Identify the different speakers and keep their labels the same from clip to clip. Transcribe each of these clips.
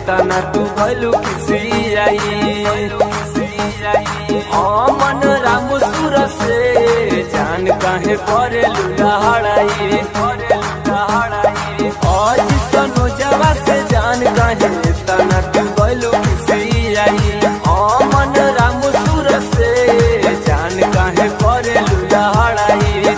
Speaker 1: तना तू भलू किसी आई मन राम सुर से जान काहे करे लुड़ाई आज सनो जवा से जान काहे तना तू भलू किसी आई मन राम सुर से जान काहे करे लुड़ाई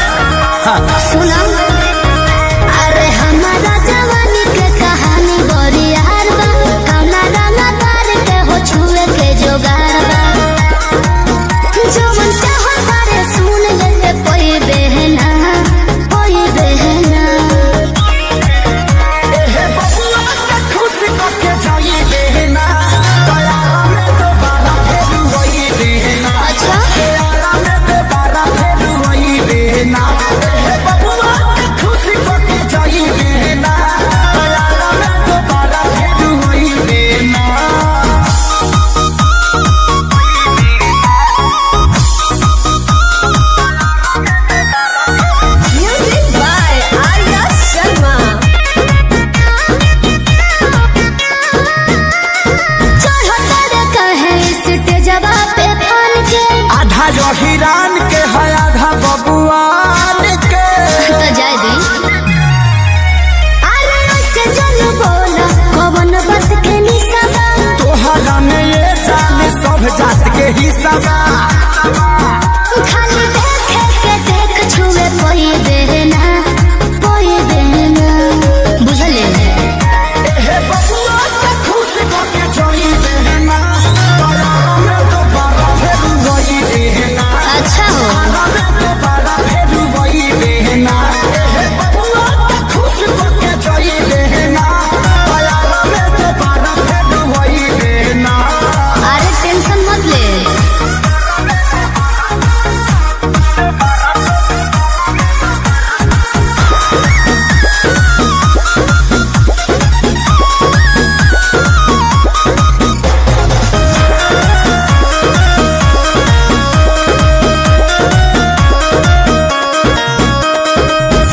Speaker 2: सुना अरे हमारा जवानी के कहानी बड़ी यार बा कौना रंगा तार के हो छुए के जोगार बा जवन चाहो तारे सुन ले कोई बहना
Speaker 3: एहे बबुआ के खुश करके जाई बहना तयारा में दोबारा फिर वही बहना
Speaker 2: अच्छा
Speaker 3: तयारा में दोबारा फिर वही बहना एहे बबुआ के खुश करके जाई बहना तयारा में दोबारा फिर वही बहना
Speaker 2: म्यूजिक बाय आर्या शर्मा चढ़ता कहे स्टेजवा पे फान के
Speaker 3: आधा जो हिरान के है आधा बबुआन के
Speaker 2: तो जाय दी अरे से चल बोला कवन बात के निशाबा
Speaker 3: तोहरा में ये जान सब जात के हिस्सा बा
Speaker 2: खाली देखे के देख छुए कोई देना बुझले
Speaker 3: एहे बबुआ के खुश करके जाई बहना तयारा में दोबारा फिर वही बहना
Speaker 2: अच्छा हो
Speaker 3: तयारा में दोबारा फिर वही बहना एहे बबुआ के खुश करके जाई बहना तयारा में दोबारा फिर वही बहना
Speaker 2: अरे टेंशन मत ले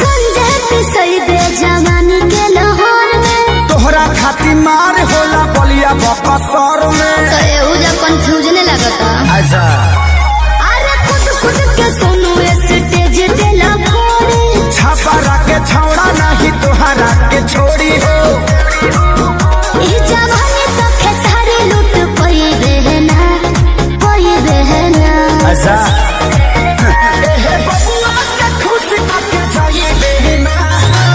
Speaker 2: संजय पिसई दे जवानी के लाहौर में
Speaker 3: तोहरा खातिर मार होला बलिया बकसर में
Speaker 2: तो एहुजा कंफ्यूजन लगता
Speaker 3: अच्छा
Speaker 2: अरे खुद के सुनो स्टेज पे लखोरे
Speaker 3: छापरा के छौड़ा नहीं तोहरा के छोड़ी हो
Speaker 2: ई जवानी तो खेसारी लूट कोई बहना
Speaker 3: अच्छा एहे बबुआ के खुश करके जाई बहना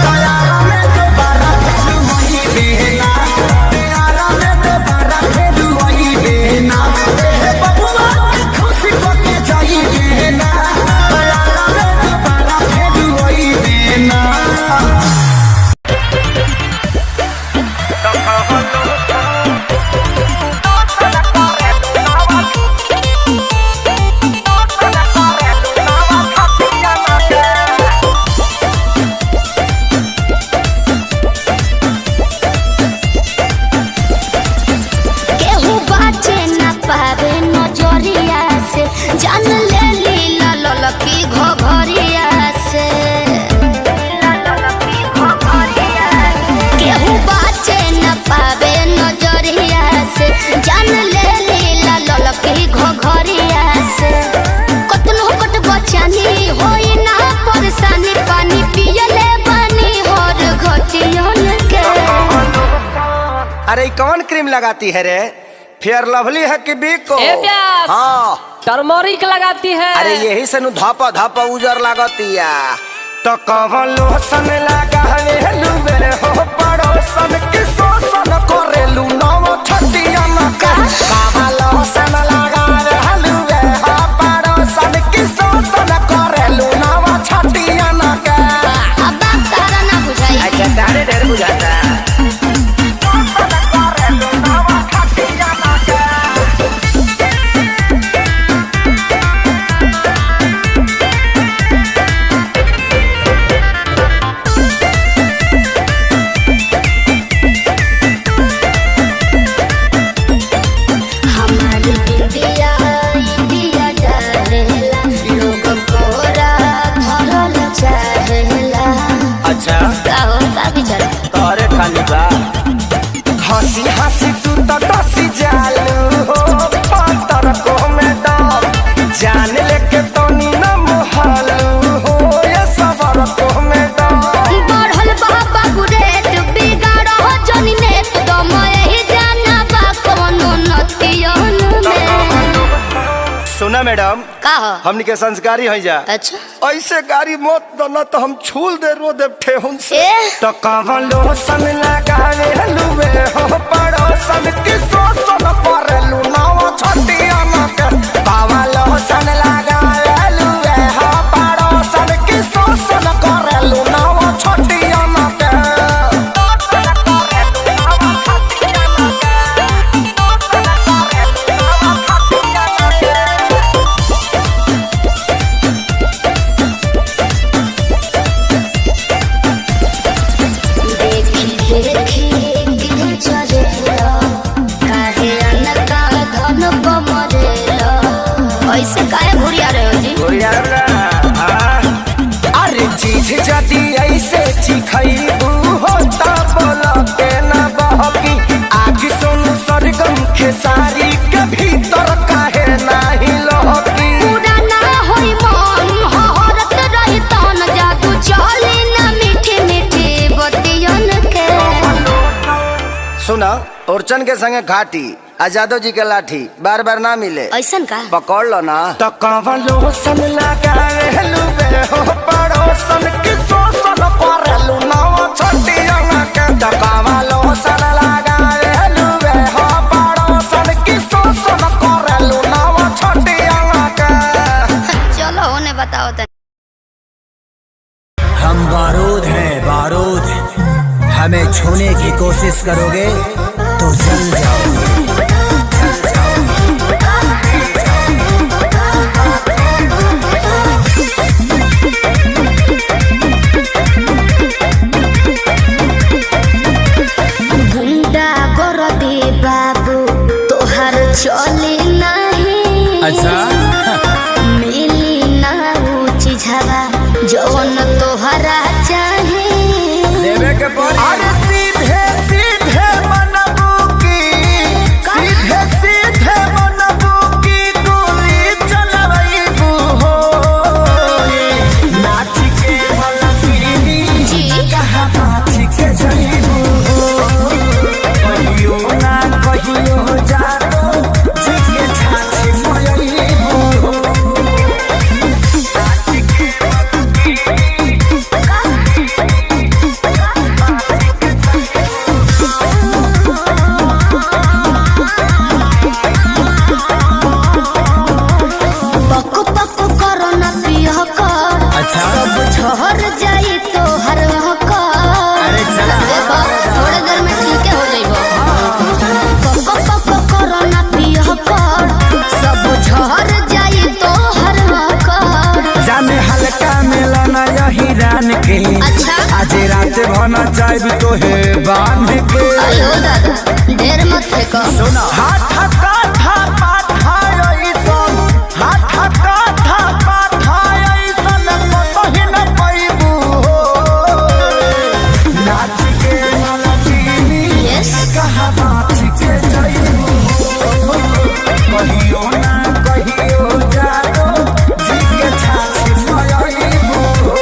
Speaker 3: तयारा में दोबारा फिर वही बहना तयारा में दोबारा फिर वही बहना एहे बबुआ के खुश करके जाई बहना तयारा में दोबारा फिर वही बहना
Speaker 2: केहू बाचे न पावे नजरिया से जान ले लीला ललकी घघरिया से केहू बाचे न पावे नजरिया से जान ले लीला ललकी घघरिया से कतनो कट बचानी होई ना परेशानी पानी पियले बानी हर घटियन के
Speaker 4: अरे कौन क्रीम लगाती है रे?
Speaker 1: फेयर लवली है कि बिको?
Speaker 4: ए प्यास।
Speaker 1: हाँ
Speaker 4: टर्मरिक लगाती है।
Speaker 1: अरे यही से नु धपा धपा उजर लागतिया। तो कवन लोसन लगावे लुबे हो पड़ोसन की शोषण करेलू नव छटिया न का। कवन लोसन लगावे लुबे हो पड़ोसन की शोषण करेलू नव छटिया न का।
Speaker 2: अब तारा ना बुझाई।
Speaker 1: अच्छा तारे ढेर बुझाता। हंसी हंसी तू तो टसी जालू हो पत्थर को में दम जान लेके तो नीना मोहलू हो ये सबर को में दम
Speaker 2: बढ़ल बाबा गुरेट बिगाड़ हो जनी नेट दम यही जाना बा कोनो नतियन में।
Speaker 1: सुना मैडम
Speaker 2: का हो?
Speaker 1: हमनी के संस्कारी हो जा।
Speaker 2: अच्छा
Speaker 1: ऐसे गाड़ी मत दना तो हम छूल दे रो दे ठेहुन से। तो कवन लोसन लगावे लुबे हो पड़ोसन की शोषण करेलू नव छटिया न के। कवन लोसन लगावे लुबे हो पड़ोसन की शोषण करेलू नव छटिया न के।
Speaker 2: ऐसे काहे घुरिया रहे हो जी?
Speaker 1: अरे चीज जदी ऐसे चिखैबू होता बोला के न बहकी। आग सुन सरगम खेसारी के भीतर काहे नाही लहकी।
Speaker 2: पूरा ना होई मन हरत रही तन जादू चली ना मीठी मीठी बतियन के।
Speaker 1: सुना ओरचन के संगे घाटी आजादो जी के लाठी बार बार ना मिले।
Speaker 2: ऐसन का?
Speaker 1: पकड़ लो ना। तो कवन लोसन लगावे लुबे हो पड़ोसन की शोषण करेलू नव छटिया न के। तो कवन लोसन लगावे लुबे हो पड़ोसन की शोषण करेलू नव छटिया न के।
Speaker 2: चलो उन्हें बताओ तो।
Speaker 3: हम बारूद हैं बारूद, हमें छूने की कोशिश करोगे तो जल जाओगे।
Speaker 2: गुंडा कर दे बाबू तोहर चली नहीं।
Speaker 3: अच्छा
Speaker 2: मिली ना ऊंची झवा जौन तोहरा चाहे।
Speaker 3: देवे के पड़ी।
Speaker 1: अरे सीधे सीधे मनबू की सीधे सीधे मनबू की गोली चलबू हो। नाच के मलकिनी
Speaker 2: जी
Speaker 1: कहाँ नाच के जईबू हो। कहियो ना कहियो जानो जी के छाछ मयईबू हो। नाच के
Speaker 2: पक पक करो ना पिया कर।
Speaker 3: अच्छा।
Speaker 2: सब झहर जाई तो हर कर।
Speaker 3: अरे चला।
Speaker 2: देखो थोड़े देर में ठीक हो जाइबो। पक पक करो ना पिया कर। सब झहर जाई तो हर कर।
Speaker 3: जाने हल्का मिलना यही रान के।
Speaker 2: अच्छा।
Speaker 3: आज रात भना चाहे तो है बांध के।
Speaker 2: अयो दादा ढेर मत फेंको।
Speaker 3: सुना
Speaker 1: हाथ काथा पाठाई सन हाथ काथा पाठाई सन कतही न पैबू हो। नाच के मलकिनी
Speaker 2: यस
Speaker 1: कहाँ नाच के जईबू हो। कहियो ना कहियो जानो जी के छाछ मयईबू हो।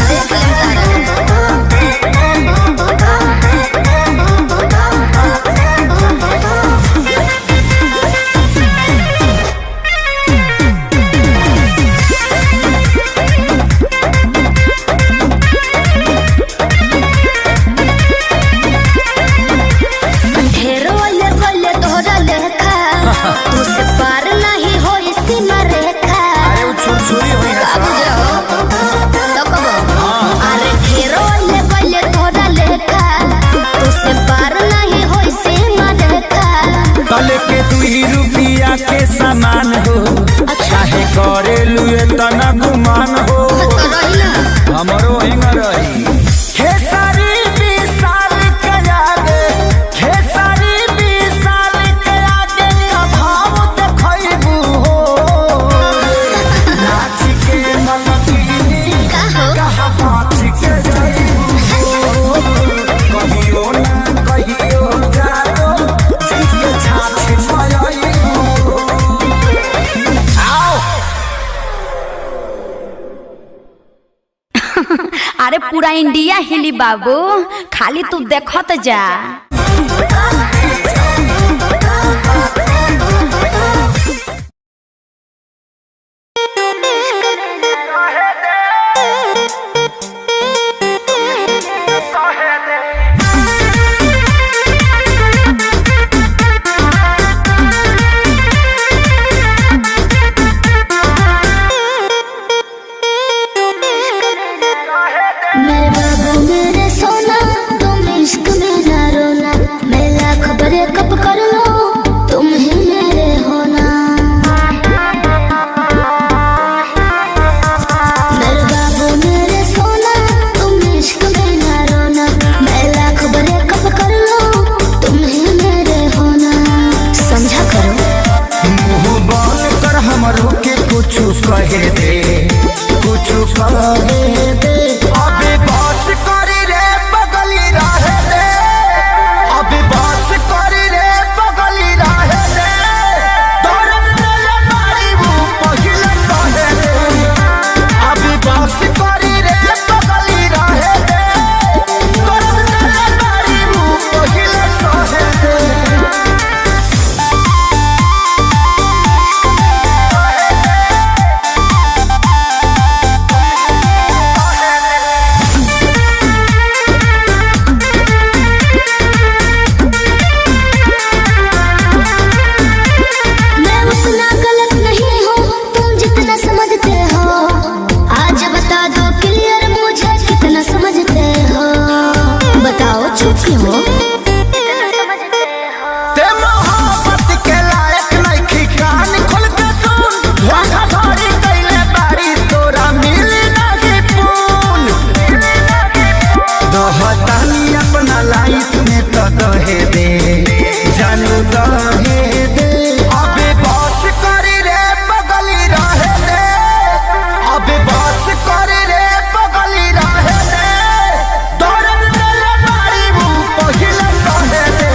Speaker 2: देख लेम तारा।
Speaker 3: रही। खेसारी विशाल के आगे, खेसारी विशाल के आगे का भाव देखैबू हो। नाच के मलकिनी कहा बात के जइबू हो। कहियो ना कहियो जाओ जिसके छाछ पयाइबू आओ।
Speaker 5: अरे पूरा इंडिया हिली बाबू, खाली तू देखत जा।
Speaker 2: मेरे बाबू मेरे सोना, तुम इश्क में ना रोना। मैं लाख ब्रेकअप कर लो, तुम ही मेरे होना। मेरे बाबू मेरे सोना, तुम इश्क में ना रोना। मैं लाख ब्रेकअप कर लो, तुम ही मेरे होना। समझा करो।
Speaker 3: मुँह बंद कर हमरो के कुछ कहे दे, कुछ कहे दे। अबे बस करी रे बगली रहे दे, अबे बस करी रे बगली रहे दे। दर्द दिले मारी वो पहिले सहे दे। अबे बस करी रे बगली रहे दे। दर्द दिले मारी वो पहिले सहे दे।
Speaker 2: मैं उतना गलत नहीं हूँ, तुम जितना समझते हो। आज बता दो क्लियर मुझे कितना समझते हो। बताओ चुप क्यों हो?
Speaker 3: ते मोहब्बत के लायक नइखी, कान खोल के सुन। धोखाधड़ी कइले बारी तोरा मिली नाही पून। दहतानी अपना लाइफ में तो दहे दे, जानू दहे दे। अबे बस करी रे बगली रहे दे, अबे बस करी रे बगली रहे दे। दर्द दिले मारी वो पहिले सहे दे।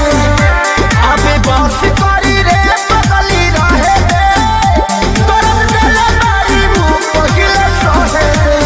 Speaker 3: अबे बस करी रे बगली रहे दे। दर्द दिले मारी वो पहिले सहे दे।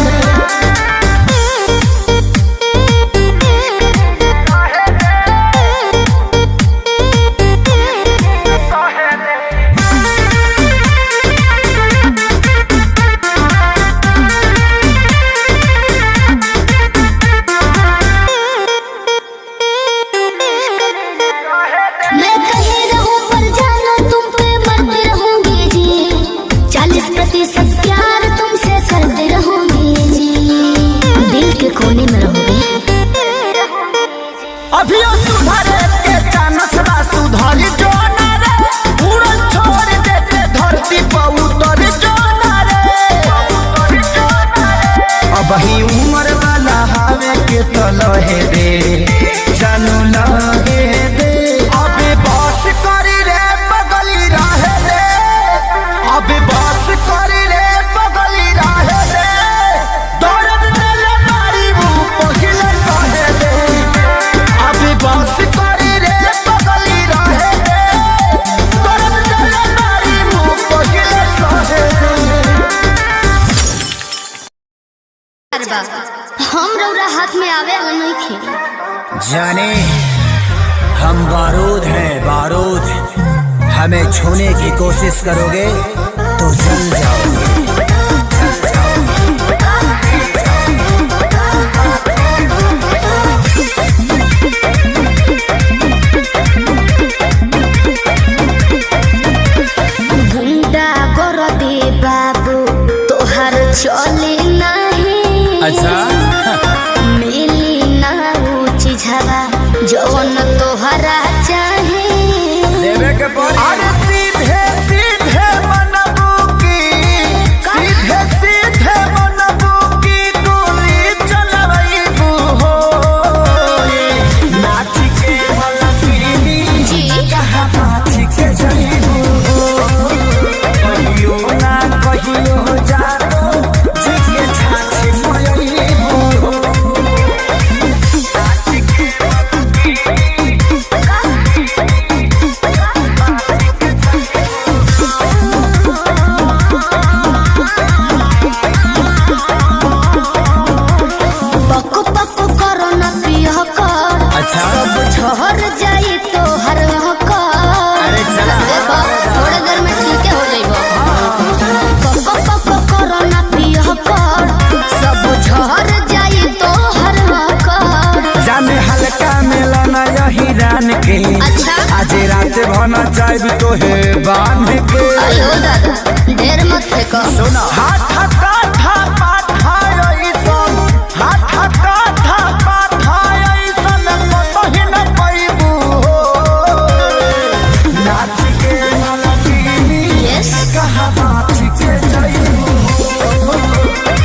Speaker 2: मैं कहीं रहूं पर जानो तुम पे मरती रहूंगी जी। 40% प्यार तुमसे करती रहूंगी जी। दिल के कोने में रहूंगी।
Speaker 3: अभियो सुधरे के चानस बा, सुधरी जो ना रे। उड़न छोड़ देते धरती पर उतर जो ना रे। अब ही उम्र वाला हावे के तो लहे दे, जानू लहे दे। अबे बस करी रे बगली रहे दे, अबे बस करी रे बगली रहे दे। दर्द दिले मारी वो पहिले सहे दे। अबे बस करी रे बगली रहे दे। दर्द दिले मारी वो पहिले सहे दे।
Speaker 2: हम रौरा हाथ में आवे वाला नहीं खे।
Speaker 3: जाने हम बारूद हैं, बारूद। हमें छूने की कोशिश करोगे तो जल जाओगे।
Speaker 2: गुंडा कर दे बाबू, तोहर चले नहीं।
Speaker 3: अच्छा
Speaker 2: मिली ना वो चीज़वा जौन तोहरा चाहे।
Speaker 3: देवे के पड़ी। अरे सीधे सीधे मनबू की, जाइब तो है बांध के।
Speaker 2: आयो दादा ढेर मत फेंको।
Speaker 3: सुना हाथ काठा पाठा ऐसन हाथ काठा पाठा ऐसन कतही न पैबू हो। नाच के मलकिनी कहा बात के जाइबू हो।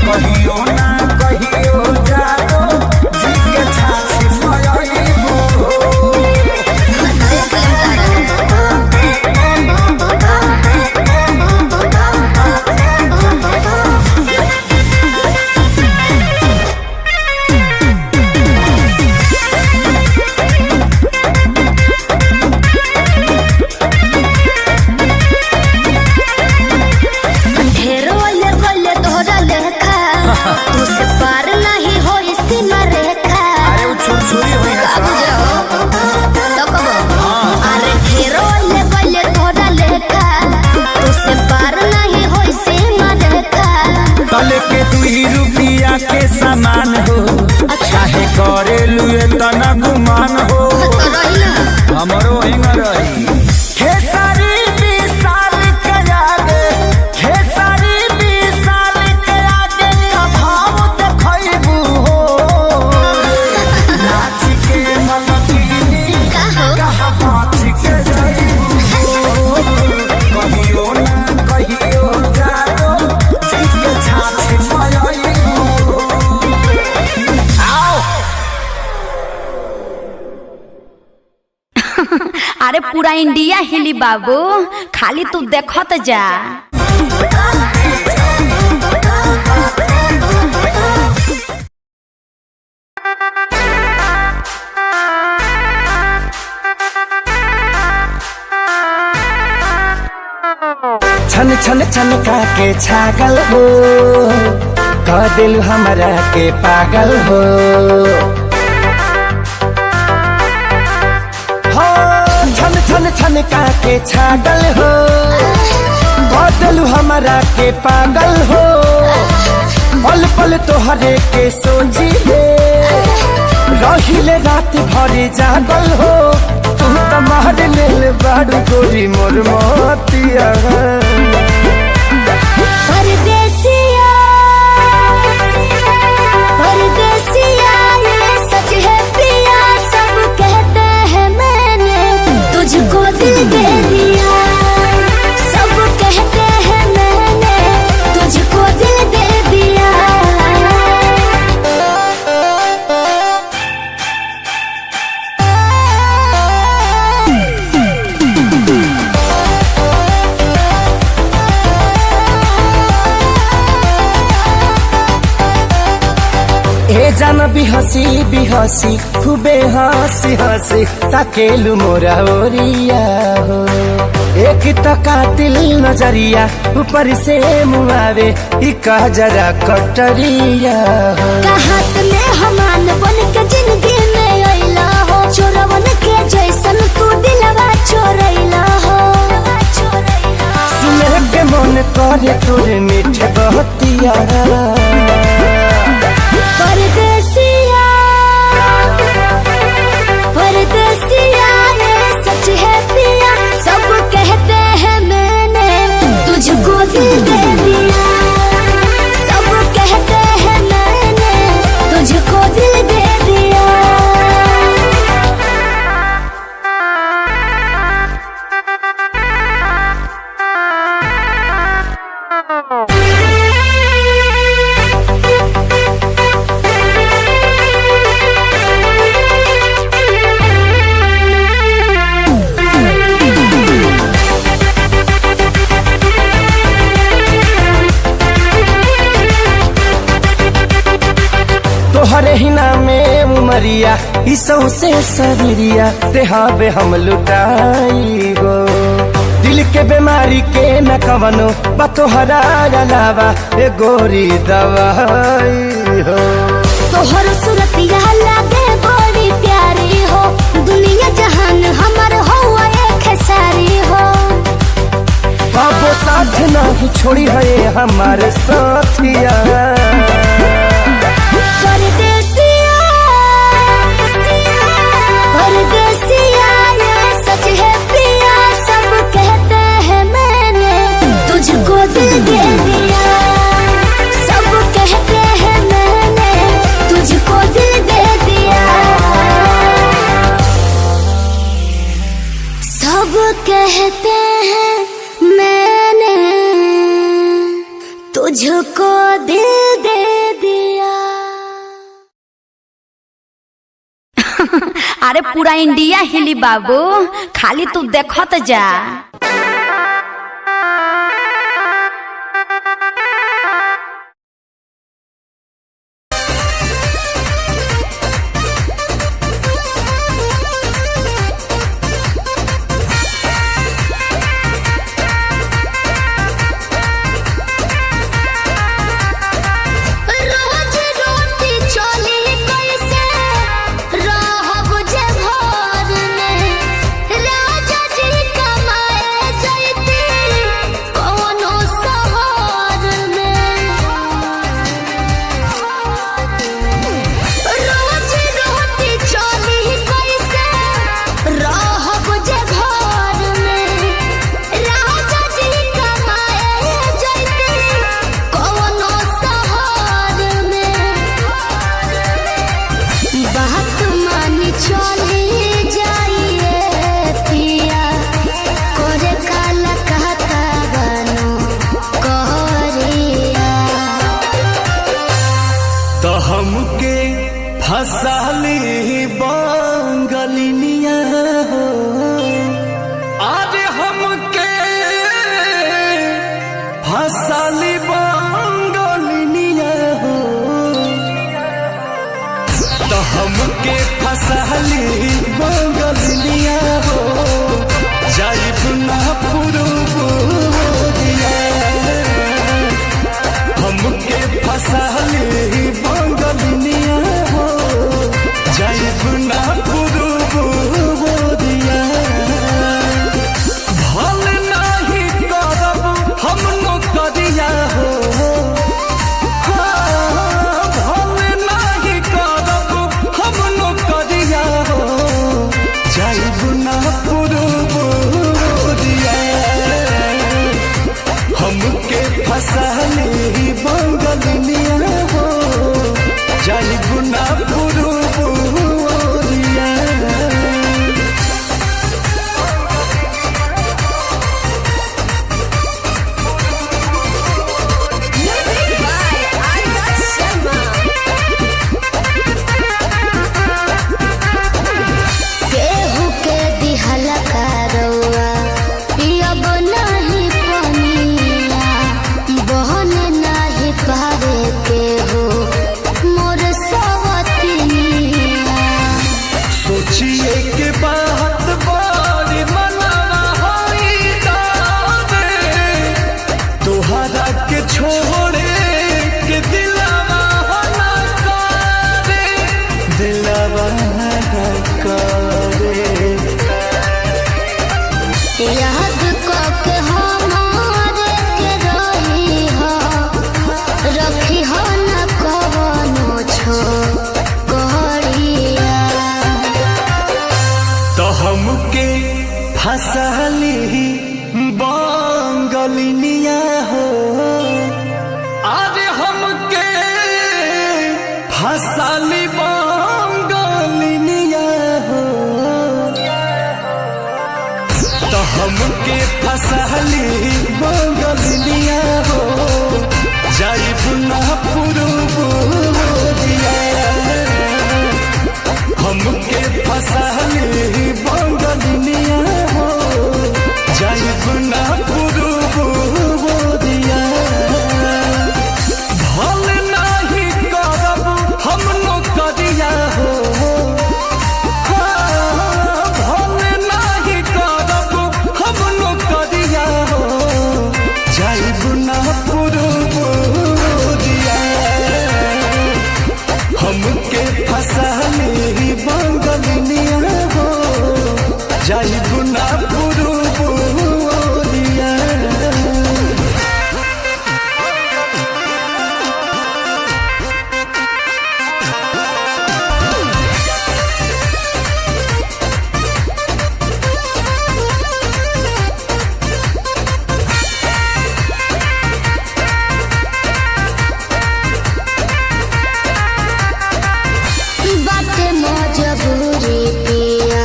Speaker 3: कहियो ना कहियो जादो जी के छाछी पयाइबू हो।
Speaker 2: ढेरो ले गले तोहरा लेखा तुझसे पार नहीं हो सीमा रेखा।
Speaker 3: अरे वो छुरछुरी हुई है
Speaker 2: अब जाओ तो कबो अरे ढेरो ले गले तोहरा लेखा तुझसे पार नहीं हो सीमा रेखा।
Speaker 3: तले के 2 रुपया के सामान हो चाहे करे लुए तना गुमान हो।
Speaker 2: तो रही ना
Speaker 3: हमरो हिंग रही खेसारी 20 साल के आगे खेसारी 20 साल के आगे का भाव देखैबू हो। नाच के मलकिनी कहा बात के जाइबू हो। कहियो ना कहियो जादो जी के छाछी पयाइबू हो। आओ
Speaker 5: अरे पूरा इंडिया हिली बाबू, खाली तू देखत जा।
Speaker 1: छन छन छन का के छागल हो कह दिल हमरा के पागल हो। हो छन छन छन का के छागल हो कह दिल हमरा के पागल हो। पल पल तोहरे के सोची ले रहिले रात भर जागल हो। तू तो मार लेल बाड़ू गोरी मोर मोतिया।
Speaker 2: परदेसिया परदेसिया ये सच है पिया सब कहते हैं मैंने तुझको दिल दे दिया। सब कहते हैं मैंने तुझको दिल दे दिया।
Speaker 1: ए जान बिहसी खूबे हंसी हंसी ताकेलु मोरा ओरिया हो। एक तो कातिल नजरिया ऊपर से मुआवे ई कह जरा कटरिया हो।
Speaker 2: कहाँ से मेहमान बन के जिंदगी में अइला हो। चोरवन के जैसन तू दिलवा चोरैला हो।
Speaker 1: सुने के मन करे तोरे मीठे बहतिया।
Speaker 2: परदेसिया परदेसिया ये सच है पिया सब कहते हैं मैंने तुझको दिल दे दिया। सब कहते हैं मैंने तुझको दिल दे दिया।
Speaker 1: तोहरे ही नामे उमरिया ई सौसे शरीरिया देहाबे हम लुटाई गो। दिल के बीमारी के न कवनो बा तोहरा अलावा ए गोरी दवाई हो।
Speaker 2: तोहर सूरतिया लागे बड़ी प्यारी हो। दुनिया जहान हमर हो एक सारी हो।
Speaker 1: बाबो साथ नहीं छोड़ी है हमारे साथिया।
Speaker 2: परदेसिया परदेसिया ये सच है पिया सब
Speaker 5: अरे पूरा इंडिया हिली बाबू, खाली तू देखत जा।
Speaker 3: हमके फसाली बंगलिनिया हो, अरे हमके फसाली बंगलिनिया हो, तो हमके फसाली बंगलिनिया हो, जाइब ना पुरुबोरिया, हमके फसाली बंगलिनिया हो, जाइब ना पुरुबोरिया, भल नाही करब हम नौकरिया हो, भल नाही करब हम नौकरिया हो, जाइब ना पुरुबोरिया, हमके फसाली बंगलिनिया हो, जाइब ना पुरुबोरिया।
Speaker 2: केहू के दिहला करौआ पियब नाही पनिया, बहन नाही पारे केहू मोर सवतिनिया।
Speaker 3: सोचिए के बात बड़ी मनवा होई दावे, तोहरा के छोड़े के दिलवा हो ना करे, दिलवा ना करे।
Speaker 2: याद कके हमारे के रही हो, रखी हो न कवनो छोकरिया।
Speaker 3: तो हमके फसाली बंगलिनिया हो, अरे हमके फसाली बंगलिनिया हो, तो हमके फसाली बंगलिनिया हो, जाइब ना पुरुबोरिया, हमके फसाली बंगलिनिया हो, जाइब ना पुरुबोरिया, भल नाही करब हम नौकरिया हो, भल नाही करब हम नौकरिया हो, जाइब ना पुरुबोरिया, हमके फसाली बंगलिनिया हो, जाइब ना पुरुबोरिया।
Speaker 2: बाटे मजबूरी पिया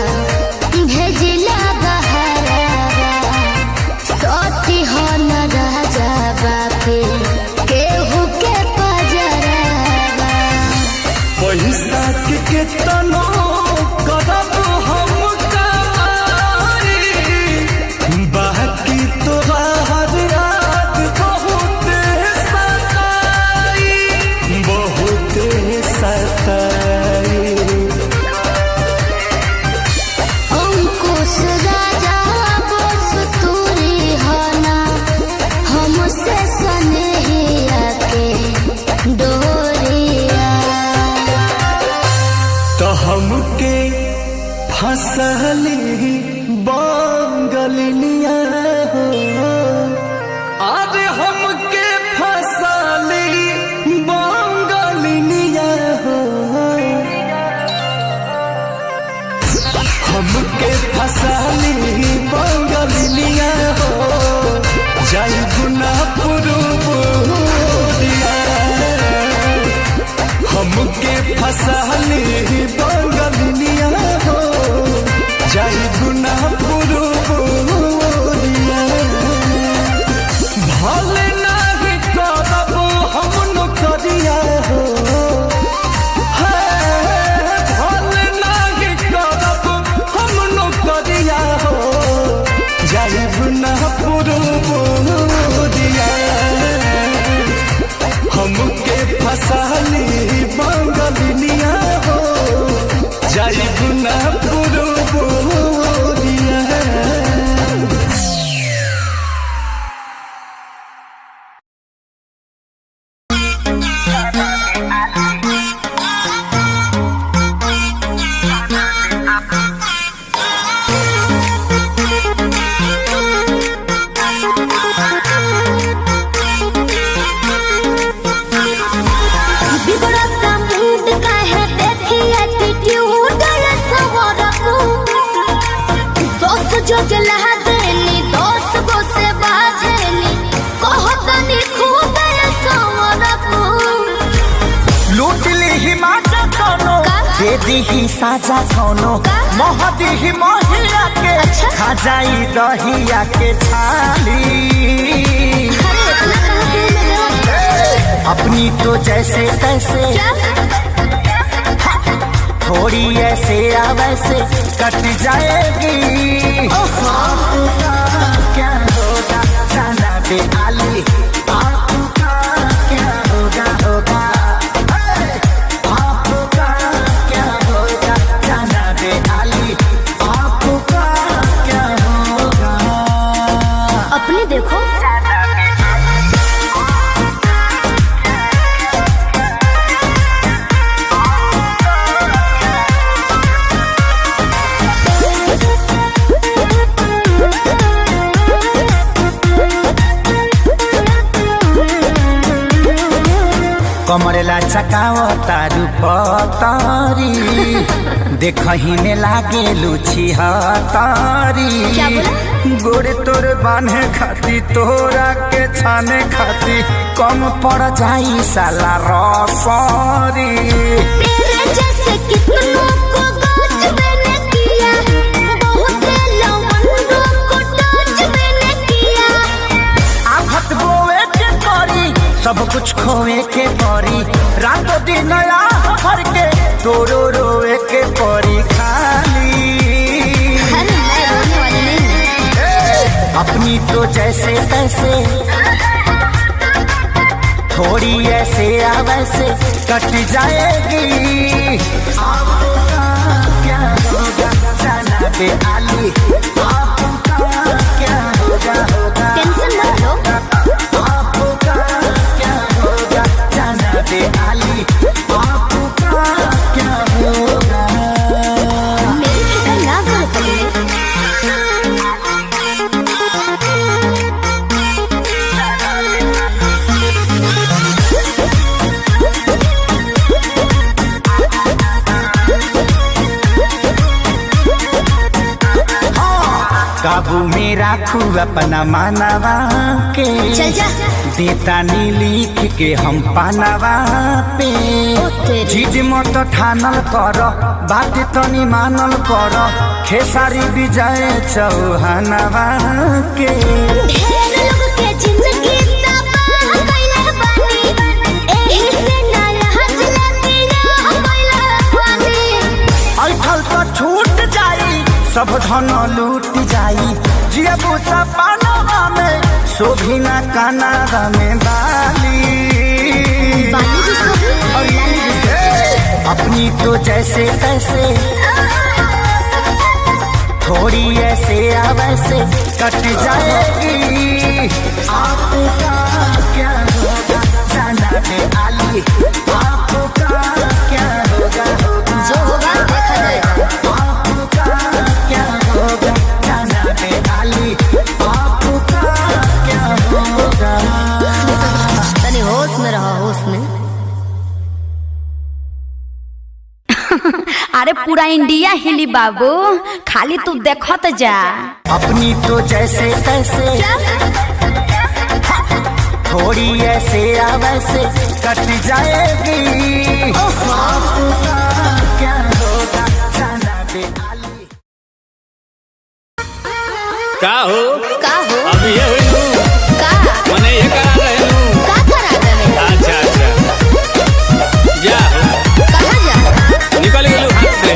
Speaker 2: भेजिला बहरावा, सती हो न राजा बाके केहू के पजरावा।
Speaker 3: पैसा के केतनो हमके फसली बंगलिनिया हो आज हमके फसली बंगलिनिया हो हमके फसली बंगलिनिया हो जाई गुना पुरुबुरिया हमके फसली बंगलिनिया हो जाई गुना पुरुबुरिया भले नाही करब हम नौकरिया हो भले नाही करब हम नौकरिया हो जाई गुना पुरुबुरिया हमके फसली बंगलिनिया हो जाई गुना पुरुबुरिया
Speaker 2: बिगड़ता मूड का है देखी एटीट्यूड ये सवरकू दोस्त जो जला देनी दोस्त गो से बाजेनी कहतनी खूब ये सवरकू
Speaker 3: लूट ली ही माजा कोनो दे दी ही साजा कोनो मोह दी ही मोहिया के
Speaker 2: अच्छा।
Speaker 3: खा जाई दहिया के छाली
Speaker 2: अरे इतना कहाँ दिल में लगा?
Speaker 3: अपनी तो जैसे तैसे
Speaker 2: क्या
Speaker 3: थोड़ी ऐसे या वैसे कट जाएगी आपका क्या होगा जाना बे आली आपका क्या होगा होगा आपका क्या होगा जाना बे आली आपका क्या होगा
Speaker 2: अपनी देखो
Speaker 3: कमरेला चकाव तारू पतारी देखही में लागे लुची हतारी
Speaker 2: क्या बोला?
Speaker 3: गोरे तोर बांधे खाती तोरा के छाने खाती कम पड़ जाई साला रसरी
Speaker 2: तेरे जैसे कितनों को गाज मैंने किया बहुत लवंडों को टाच मैंने किया
Speaker 3: आफत बोए के करी सब कुछ खोए के परी रातों दिन हर के तोरो रोए के परी खाली
Speaker 2: अरे मैं रोने वाली नहीं हूँ।
Speaker 3: अपनी तो जैसे तैसे थोड़ी ऐसे या वैसे कट जाएगी आपका क्या होगा जाना बे आली आपका क्या होगा होगा
Speaker 2: टेंशन मत लो
Speaker 3: आपका क्या होगा जाना बे आली आपका क्या होगा
Speaker 2: मेरी फिक्र ना करो पगले
Speaker 3: काबू में राखू अपना मानवा के
Speaker 2: चल जा
Speaker 3: देता नी लिख के हम पानवा पे
Speaker 2: तेरी।
Speaker 3: चीज मत ठानल कर बात तनी मानल कर खेसारी विजय चौहानवा के
Speaker 2: ढेर लोग के जिंदगी तबाह कइले बानी एही से ना लहज लगिया कइले बानी
Speaker 3: ऐठल तो छूट जाई सब धन लूट जाई जियबू सपनवा में शोभिना कानावा में बाली
Speaker 2: बाली भी सोही और लाली भी सोही
Speaker 3: अपनी तो जैसे तैसे थोड़ी ऐसे या वैसे कट जाएगी आपका क्या होगा जाना बे आली आपका क्या होगा होगा
Speaker 2: जो होगा
Speaker 5: अरे पूरा इंडिया हिली बाबू, खाली तू देखत जा।
Speaker 3: अपनी तो जैसे तैसे थोड़ी ऐसे वैसे कट जाएगी। क्या होगा जाना बेहाली।
Speaker 6: का हो अब ये हुई हूँ मने ये करा रहे हूँ। अच्छा अच्छा जा निकल गेलू हाथ से।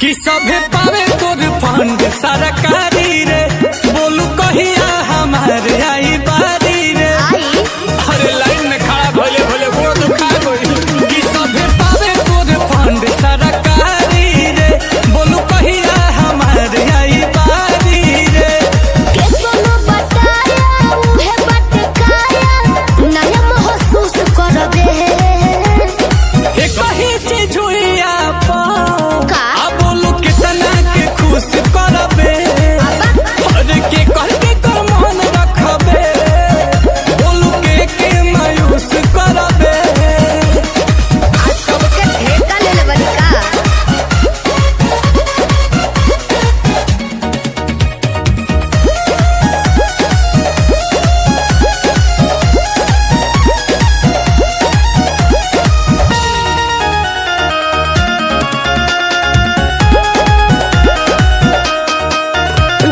Speaker 6: कि सभे पावे तोर फंड सरकारी रे, बोलू कहिया हमारे आई बारी रे। अरे लाइन में खड़ा भोले भोले गोड़ दुखा गई। कि सभे पावे तोर फंड सरकारी रे, बोलू कहिया हमारे आई बारी रे। कहीं चीज हुई आप बोलू कितना के खुश करबे। अरे के कह के कर मन रखबे, बोलू के मायूस करबे।
Speaker 2: सबके ठेका ले लेबनी का।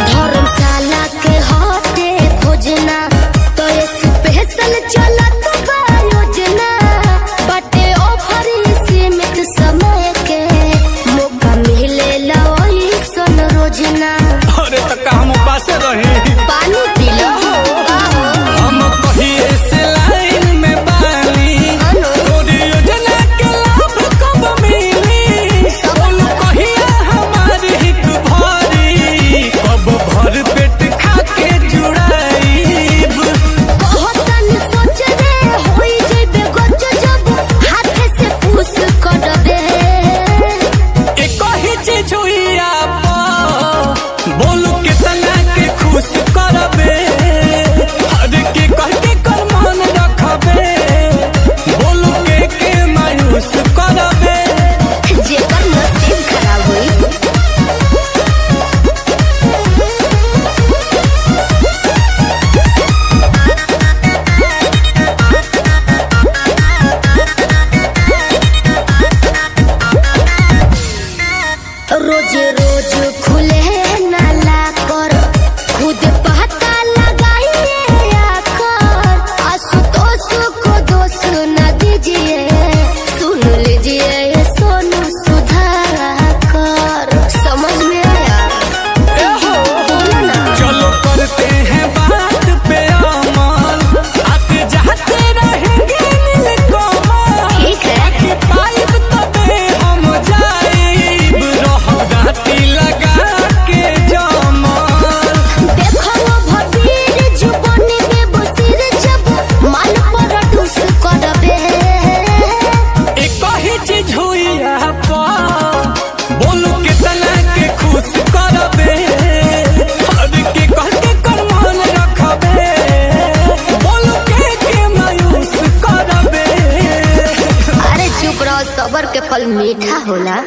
Speaker 2: धर्मशाला के हटे खोजना तो स्पेशल चलत बा योजना। बटे ऑफर सीमित समय के मौका मिलेला ओइसन रोजना।
Speaker 6: अरे तक हम पास रहे
Speaker 2: पानी पी लो
Speaker 6: हम कहिए से लाइन में बानी। तोरी योजना के लाभ कब मिली, बोलू कहिया हमारी हित भरी। कब भर पेट खा के जुड़ाईब।
Speaker 2: कहतन सोच रे होई जइबे गच जब हाथे से पूछ करबे।
Speaker 6: एक ही चीज हुई आप बोलू कितना के खुश करबे। अरे के कह के कर मन रखबे, बोलू के मायूस करबे।
Speaker 2: जेकर नसीब खराब हुई रोज रोज खुले नाला कर खुद पता लगाइए आकर। आशुतोष को दोष न दीजिए, सुन लीजिए ये सोनू सुधाकर। समझ में आया? बोलो ना।
Speaker 6: चलो करते हैं बात पे अमल, आते जाते रहेंगे नीलकमल।
Speaker 2: ठीक है।
Speaker 6: कि पाइप तबे हम जाइब, रह गाती लगा के जमल।
Speaker 2: देखो वो भबीर जुबानी में बसीर जब माल पर डूस करबे।
Speaker 6: एक ही चीज हुई आप बोलू कितना के खुश करबे। अरे के कह के कर मन रखबे, बोलू के मायूस करबे।
Speaker 2: अरे चुप रहो, सबर के फल मीठा होला।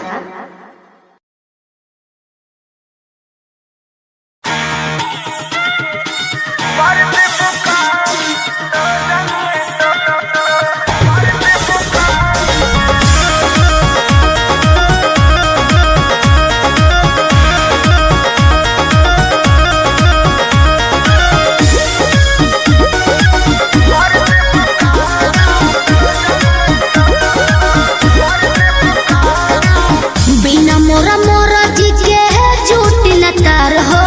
Speaker 2: बिना मोरा मोरा जी के झूठ न तार हो,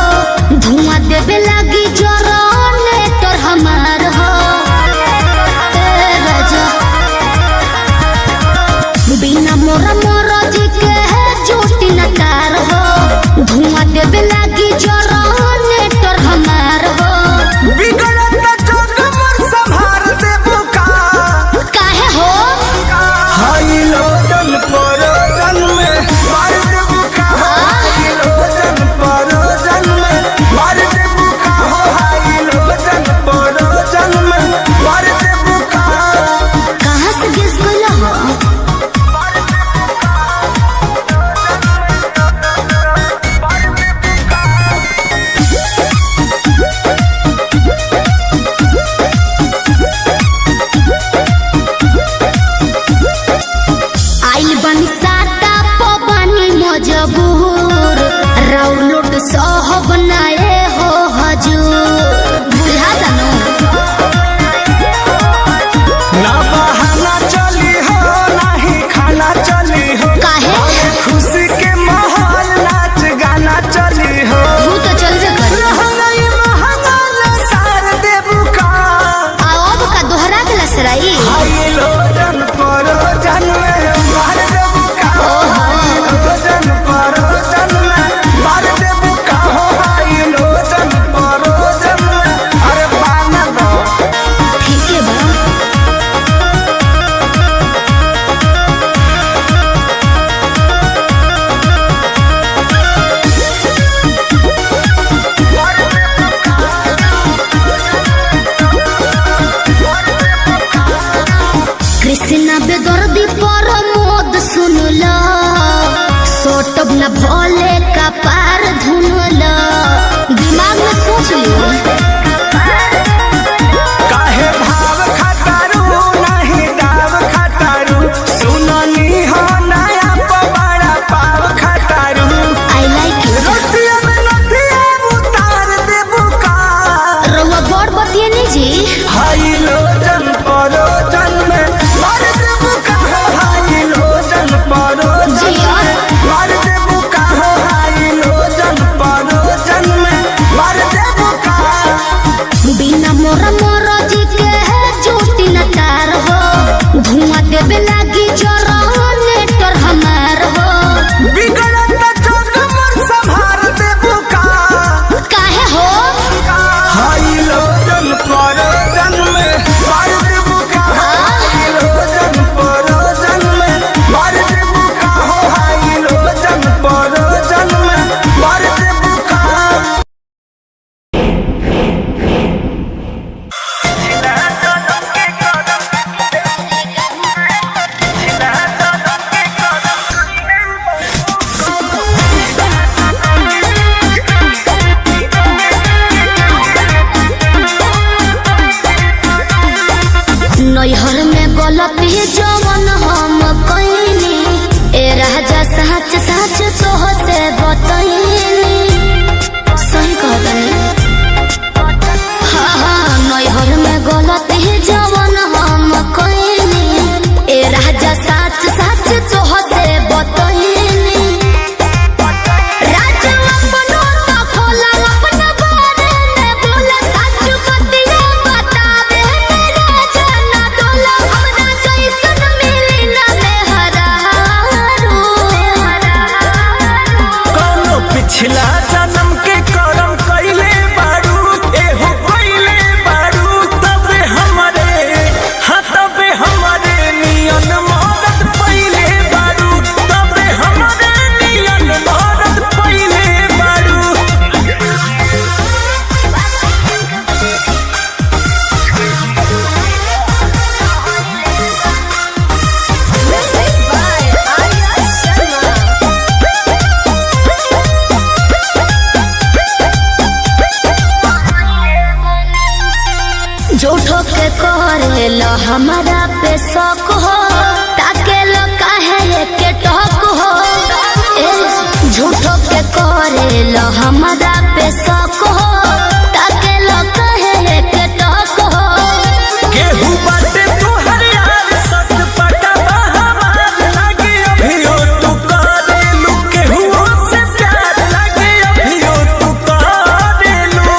Speaker 2: धुआं देवे लागी जरने तोर हमार हो। ए राजा बिना मोरा मोरा जी के झूठ न तार हो, धुआं देवे लागी जरने तोर हमार हो।
Speaker 3: बिगड़त जोग मोर संभार देबू का।
Speaker 2: काहे हो
Speaker 3: हाई लोडन परोजन में मार देबू का। हाई लोडन परोजन में मार देबू का। हाई लोडन परोजन में
Speaker 2: फसराई।
Speaker 1: हाइलोजन परोजन में मार देबू का हो, हाइलोजन परोजन में मार देबू का हो, हाइलोजन परोजन में अरे पाना दो।
Speaker 2: ठीक है बा। कृष्णा बेदर्दी पर मोद सुन लो, सोटब न भोले का पार धुन लो, दिमाग में सोच लो।
Speaker 1: काहे भाव खटारू नहीं दाव खटारू, सुननी हो नया पवाड़ा पाव खटारू।
Speaker 2: I like you.
Speaker 1: रोटिया में नथिया उतार देबू का,
Speaker 2: रउआ बड़ बतिए नहीं जी।
Speaker 1: हाइलोजन परोजन में मार देबू का हो, हाइलोजन परोजन
Speaker 2: जिया।
Speaker 1: में मार देबू का हो, हाइलोजन परोजन में मार देबू का।
Speaker 2: बिना मोरा मोरा जी के है चोटी न तार हो, धुआं देवे लागी जरा नेटर हमार हो।
Speaker 1: बिगड़त जोग मोर संभार देबू का,
Speaker 2: काहे हो?
Speaker 1: हाइलोजन परोजन में मार देबू का, हाइलोजन परोजन में मार देबू का हो, हाइलोजन परोजन में मार देबू का।
Speaker 2: नैहर में गलती जवन हम कइनी, ए राजा सच सच तोह से बतइनी। सही कहतनी। हाँ नैहर में गलती जवन हम कइनी, ए राजा सच सच तोह से बतइनी। राजा अपनो तो खोला अपना बारे में बोला, सच बतिया बतावे राजा ना डोला, हमरा जैसन मिली ना मेहरारू।
Speaker 1: कौनो पिछला जन्म के करम कइले बारू, एहो कइले बारू, तबे हमरे हाँ तबे हमरे नियन मौत पइले बारू, तबे हमरे नियन मौत पइले बारू।
Speaker 2: झूठो के करे लो हमारा पे शौक हो, ताके लो काहे के टॉक हो। ए झूठो के करे लो हमारा पे शौक हो, ताके लो काहे के टॉक हो।
Speaker 1: केहू बाटे तोहर यार सच पटवा हमार लागे, अभियो तू करेलू केहू से प्यार लागे, अभियो तू करेलू।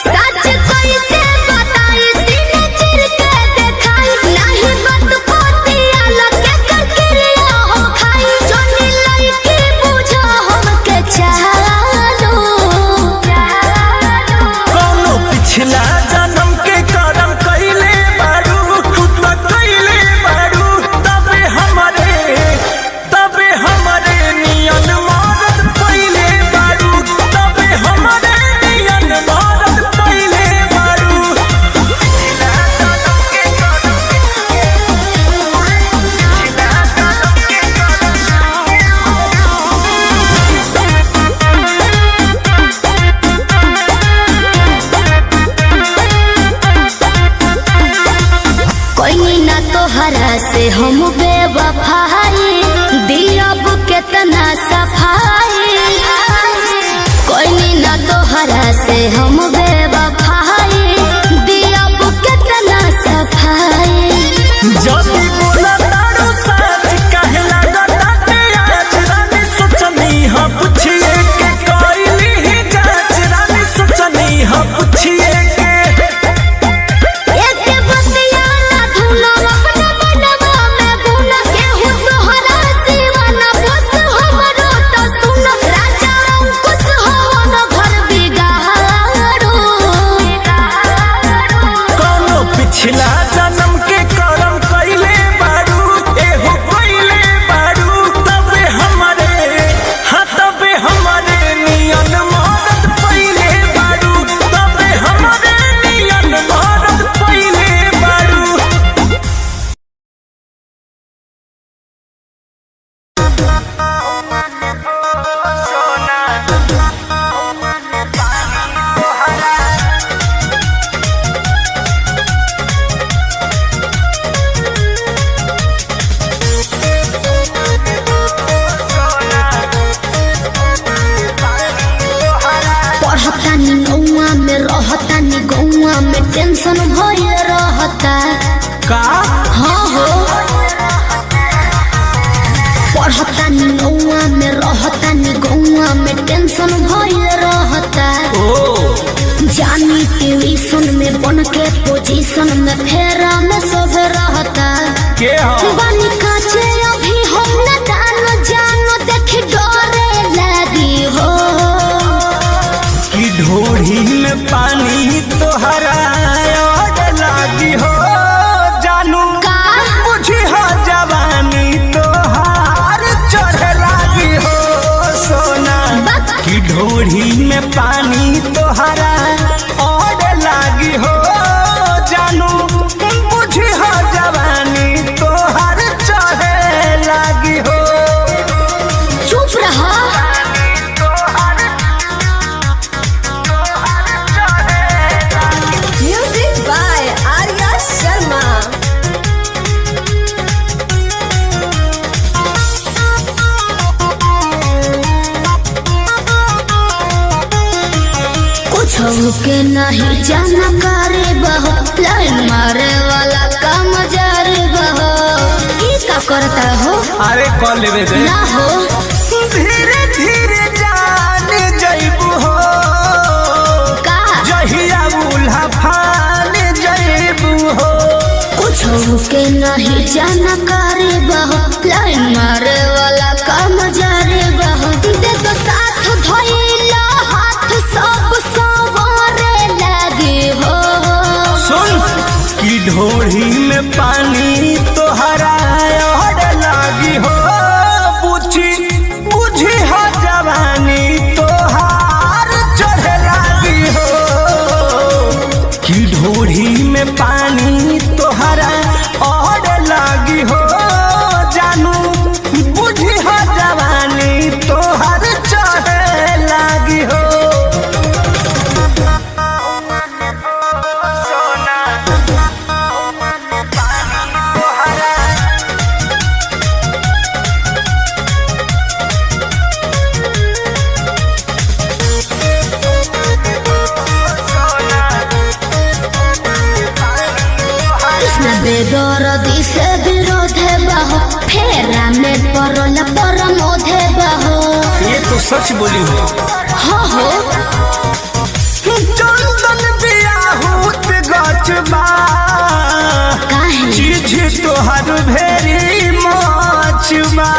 Speaker 2: सच कैसे बताई सीने चिर के देखाई, नहीं बात पोतिया लगे ककरिया हो खाई, जोनी लइकी बुझो हमके चालो।
Speaker 1: कौनो पिछला जन्म के करम कइले बारू, तू तो कइले बारू, तबे हमरे नियन मौत पइले बारू, तबे हमरे नियन मौत पइले बारू।
Speaker 2: कोई ना तोहरा से हम बेवफाई, दिलब केतना सफाई। कोई ना तोहरा से हम बेवफाई, दिलब केतना सफाई।
Speaker 1: जदी बोला तारू सच काहे लागताटे आज, रानी सोचनी हाँ पूछिए के कइली ही जांच, रानी सोचनी हाँ पूछिए के।
Speaker 2: एक बतिया
Speaker 1: पिछला जन्म के करम कइले बारू एहो कइले बारू तबे हमरे हाँ तबे हमरे नियन मदद पइले बारू तबे हमरे नियन मदद पइले बारू
Speaker 2: पढ़तानी गौआ में रहतानी गौआ में टेंशन भइल रहता
Speaker 1: का
Speaker 2: हाँ हो पढ़तानी गौआ में रहतानी गौआ में टेंशन भइल रहता जानी ट्यूशन में बन के पोजीशन में फेरा में सब रहता
Speaker 1: के हो
Speaker 2: बानी काचे अभी हम न जानो देख डरे लगी हो
Speaker 1: कि ढोढ़ी में पानी तोहरा और लागी हो जानू
Speaker 2: का
Speaker 1: बुझी हो जवानी तोहार चढ़ लागी हो सोना कि ढोढ़ी में पानी तोहरा और लागी हो जानू बुझी हो जवानी तोहार चढ़ लागी हो
Speaker 2: चुप रहा
Speaker 7: Music by Arya Sharma.
Speaker 2: कुछ के नहीं जानकारी बहो लाइन मारे वाला काम जारी बहो ई का करता हो
Speaker 1: अरे कॉल लेवे दे
Speaker 2: ना हो
Speaker 1: धीरे धीरे जान जइबू हो
Speaker 2: का
Speaker 1: जहिया उल्हा फान जइबू हो
Speaker 2: कुछ के नहीं जानकारी बहो लाइन मारे वाला काम जारी बहो दे तो साथ धइला हाथ सब सवारे लगे हो
Speaker 1: सुन कि ढोढ़ी में पानी तोहरा और लागी हो बुझी हो जवानी तोहार चढ़ लागी हो कि ढोढ़ी में पानी तोहरा और लागी हो जानू बुझी हो जवानी तोहार चढ़ लागी हो
Speaker 2: कृष्ण बेदरदी से विरोध बहो फेरा में परल परमोध बहो
Speaker 1: ये तो सच बोली हो
Speaker 2: हाँ हो
Speaker 1: चंदन बियाहूत गचबा
Speaker 2: काहे
Speaker 1: चीज तोहर भेरी मचबा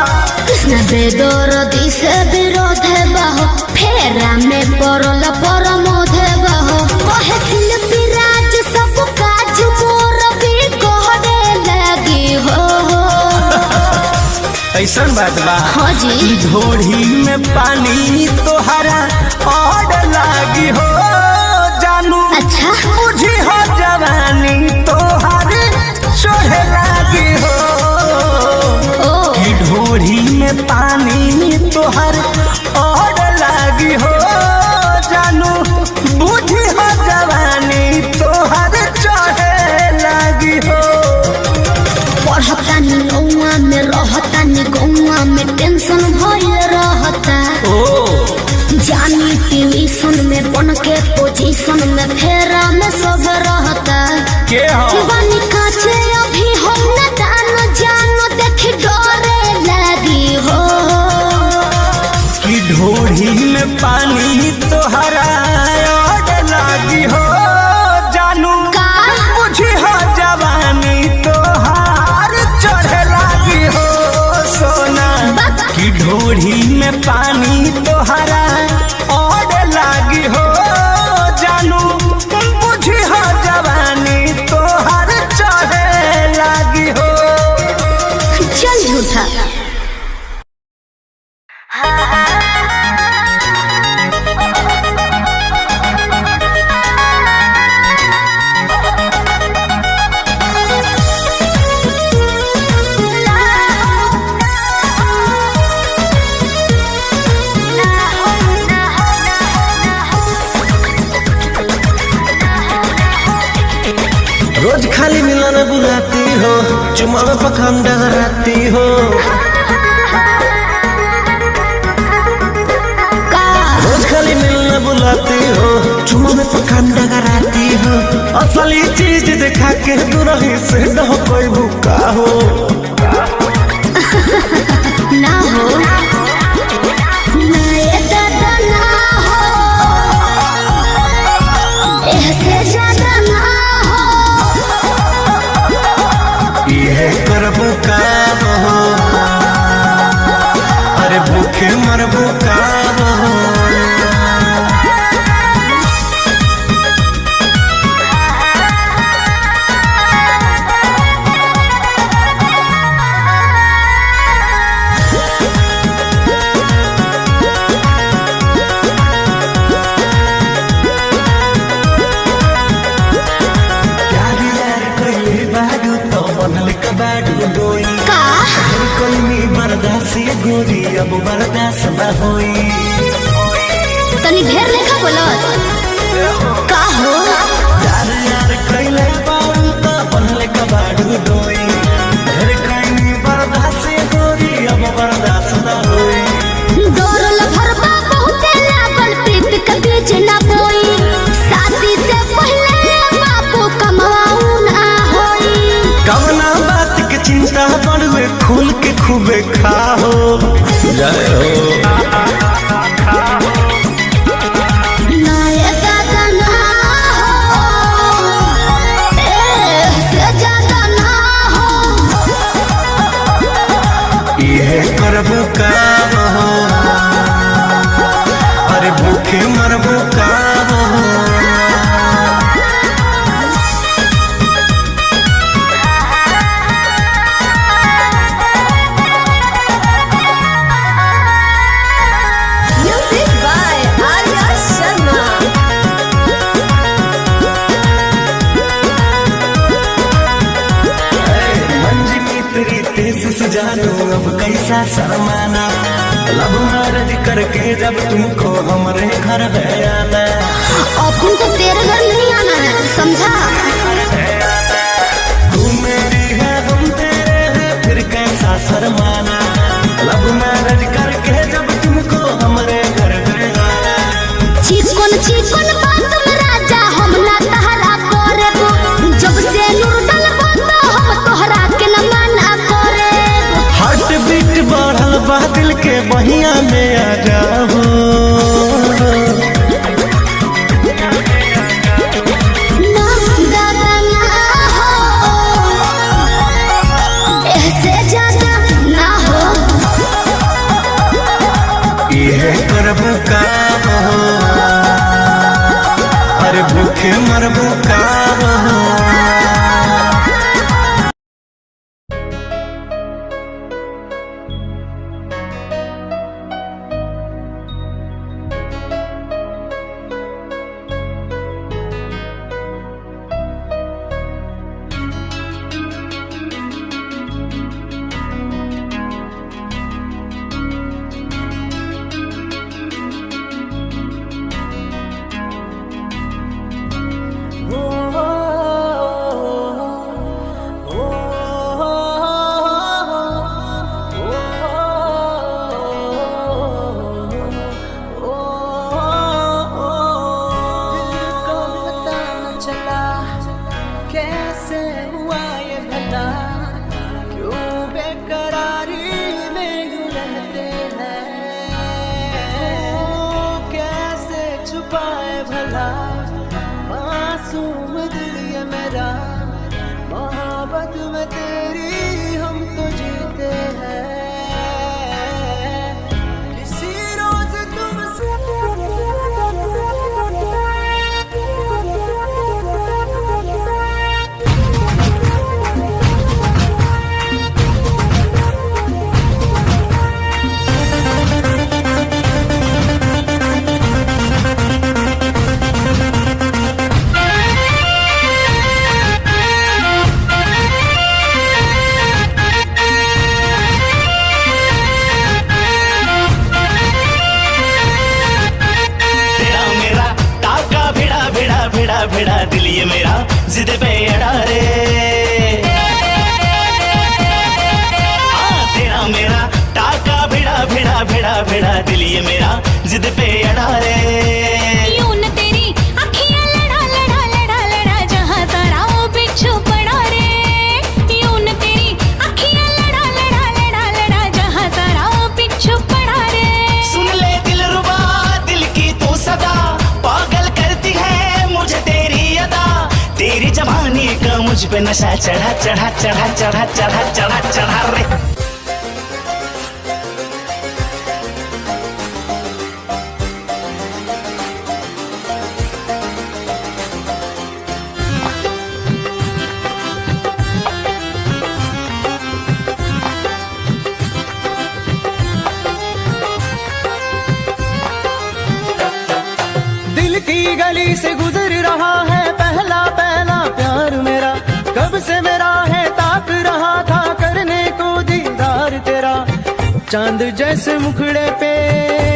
Speaker 2: कृष्ण बेदरदी से विरोध बहो फेरा में परल परमोध बहो कहे शिल्पी राज सब काज मोर भी कहरे लगी हो
Speaker 1: ऐसन बात बा
Speaker 2: हाँ जी
Speaker 1: कि ढोढ़ी में पानी तोहरा और लागी हो जानू
Speaker 2: अच्छा
Speaker 1: बुझी हो जवानी तोहर चढ़ लागी हो
Speaker 2: ओ
Speaker 1: कि ढोढ़ी में पानी तोहर और लागी हो जानू बुझी हो जवानी तोहर चढ़ लागी हो
Speaker 2: पढ़तानी गौआ में रहतानी गौआ में टेंशन भइल रहता जानी ट्यूशन में बन के पोजीशन में फेरा में सब रहता
Speaker 1: के हो
Speaker 2: बानी काचे अभी हम न जानो देख डरे लगी हो
Speaker 1: कि ढोढ़ी में पानी तोहरा और लागी हो जानू
Speaker 2: का
Speaker 1: बुझी हो जवानी तोहार चढ़ लागी हो सोना कि ढोढ़ी में पानी तोहरा और लागी हो जानू बुझी हो जवानी तोहार
Speaker 3: रोज खाली मिलन बुलाती हो, चुमा में पखंड डगराती हो। रोज खाली मिलन बुलाती हो, चुमा में पखंड डगराती हो। असली चीज दिखा के दूरही से न कोई भूखा हो
Speaker 2: ना हो ना ये दादा ना हो, ऐसे ज्यादा ना हो।
Speaker 3: ये करबू का हो, अरे भूखे मरबू का हो। गोरी अब बर्दाश्त न होई,
Speaker 2: तनी ढेर लेखा बोलत का हो।
Speaker 3: यार यार कइले बाऊ त बनले कबाड़ू डोई, ढेर कइनी बर्दाश्त गोरी अब बर्दाश्त न होई।
Speaker 2: डोरल भरबा बहुते लागल, प्रीत के बीच ना बोई। शादी से पहले बापू कमाऊ ना होई।
Speaker 3: कवना बात के चिंता बड़ुए खुल के खूबे खाओ। जय हो
Speaker 2: ना ये दादा ना हो, ऐसे ज्यादा ना हो।
Speaker 3: ये करबू का हो, अरे भूखे मरबू का हो।
Speaker 7: Music by Arya Sharma.
Speaker 3: मंजिली तेरी तेज सुजानो अब कैसा शर्माना, लब मैरिज करके जब तुमको हमारे घर है आना।
Speaker 2: अपन को तेरे घर नहीं आना है, समझा।
Speaker 3: तू मेरी है हम तेरे हैं, फिर कैसा शर्माना, लब मैरिज करके जब तुमको हमारे घर है आना।
Speaker 2: चिकन चिकन बात में राजा हम ना तहरा करेबो, जब से नूर डलबो तो हम तोहरा के न मना करेबो।
Speaker 3: हार्ट बीट बढ़ल बा दिल के बहिया में आ जाओ।
Speaker 2: ना दादा ना हो, ऐसे ज्यादा ना हो।
Speaker 3: ये करबू का हो, अरे भूखे मरबू का हो।
Speaker 8: जिद पे अड़ा रे। तेरा मेरा टाका भिड़ा भिड़ा भिड़ा भिड़ा दिल ये मेरा जिद पे अड़ा रे।
Speaker 9: यूं न तेरी अखियां लड़ा लड़ा लड़ा लड़ा जहां सारा वो बिच्छू पड़ा रे। यूं न तेरी अखियां लड़ा लड़ा लड़ा लड़ा जहां सारा वो बिच्छू पड़ा रे।
Speaker 8: सुन ले दिलरुबा दिल की तू सदा पागल करती है मुझे तेरी अदा। तेरी जवानी का मुझ पे नशा चढ़ा चढ़ा चढ़ा चढ़ा चढ़ा चढ़ा चढ़ा रे।
Speaker 3: दिल की गली से गुजर रहा है पहला पहला प्यार मेरा। कब से मेरा है ताक रहा था करने को दीदार तेरा। चांद जैसे मुखड़े पे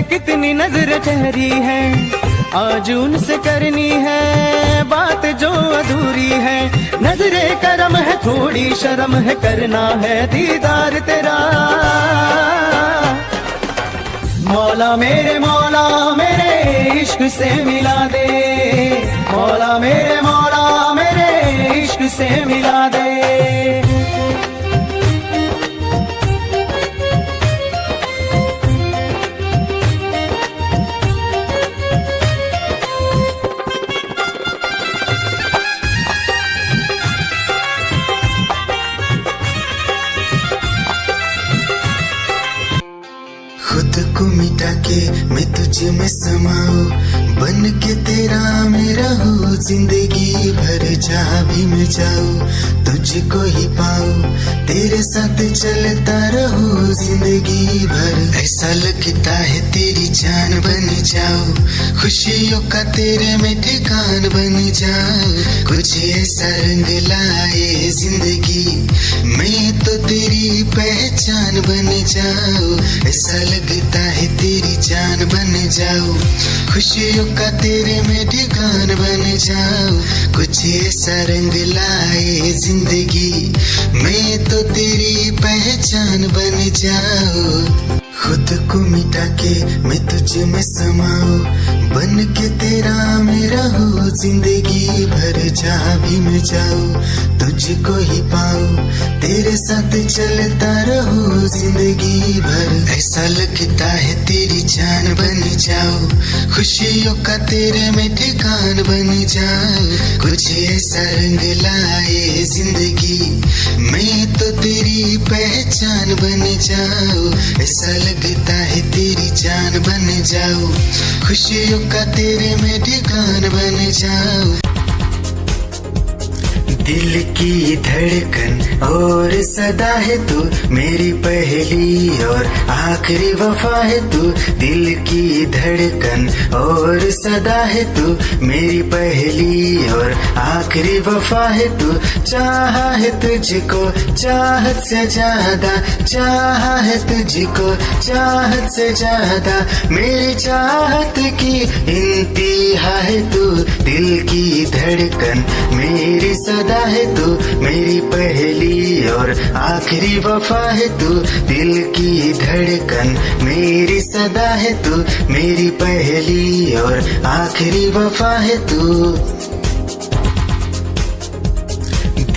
Speaker 3: कितनी नजर ठहरी है। आज उनसे करनी है बात जो अधूरी है। नजरे करम है थोड़ी शर्म है करना है दीदार तेरा। मौला मेरे इश्क से मिला दे। मौला मेरे इश्क से मिला दे।
Speaker 10: खुद को मिटा के मैं तुझे में समाऊं। बन के तेरा मेरा हो जिंदगी भर जहाँ भी मैं जाऊं तुझको ही पाऊं। तेरे साथ चलता रहूं जिंदगी भर। ऐसा लगता है तेरी जान बन जाऊं। खुशियों का तेरे में ठिकान बन जाऊं। कुछ ऐसा रंग लाए जिंदगी मैं तो तेरी पहचान बन जाऊं। ऐसा लगता है तेरी जान बन जाऊं। खुशियों का तेरे में ठिकान बन जाऊं। कुछ ऐसा रंग लाए जिंदगी मैं तो तेरी पहचान बन जाऊं। खुद को मिटा के मैं तुझे में समाऊं। बन के तेरा मेरा हो जिंदगी भर जहाँ भी मैं जाऊं तुझको ही पाऊं। तेरे साथ चलता रहूं जिंदगी भर। ऐसा लगता है तेरी जान बन जाऊं। खुशियों का तेरे में ठिकान बन जाऊं। कुछ ऐसा रंग लाए जिंदगी मैं तो तेरी पहचान बन जाऊं। ऐसा लगता है तेरी जान बन जाऊं। खुशियों का तेरे में ठिकान बन जाऊं। दिल की धड़कन और सदा है तू मेरी पहली और आखिरी वफा है तू। दिल की धड़कन और सदा है तू मेरी पहली और आखिरी वफा है तू। चाहा है तुझको चाहत से ज्यादा। चाहा है तुझको चाहत से ज्यादा। मेरी चाहत की इंतहा है तू। दिल की धड़कन मेरी सदा है तू मेरी पहली और आखिरी वफा है तू। दिल की धड़कन मेरी सदा है तू मेरी पहली और आखिरी वफा है तू।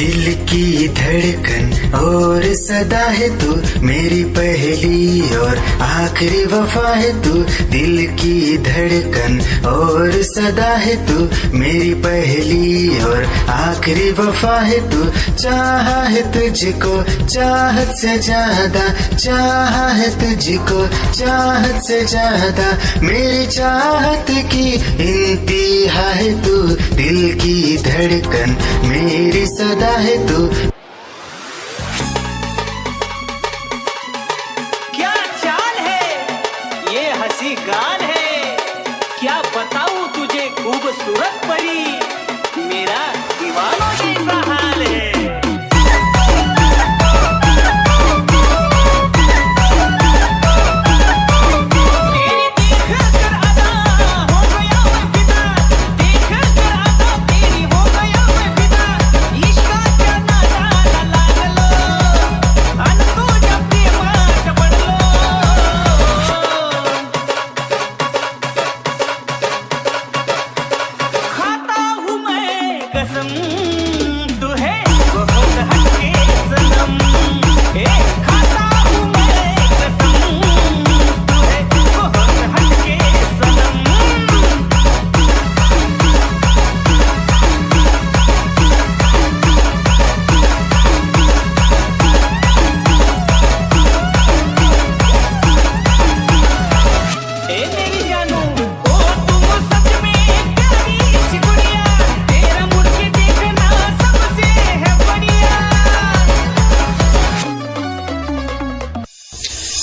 Speaker 10: दिल की धड़कन और सदा है तू मेरी पहली और आखिरी वफा है तू। दिल की धड़कन और सदा है तू मेरी पहली और आखिरी वफा है तू। चाहा है तुझको चाहत से ज्यादा। चाहा है तुझको चाहत से ज्यादा। मेरी चाहत की इंतहा है तू। दिल की धड़कन मेरी सदा है तू।
Speaker 6: क्या चाल है ये हंसी गाल है। क्या बताऊं तुझे खूबसूरत परी मेरा दीवानों जैसा हाल है।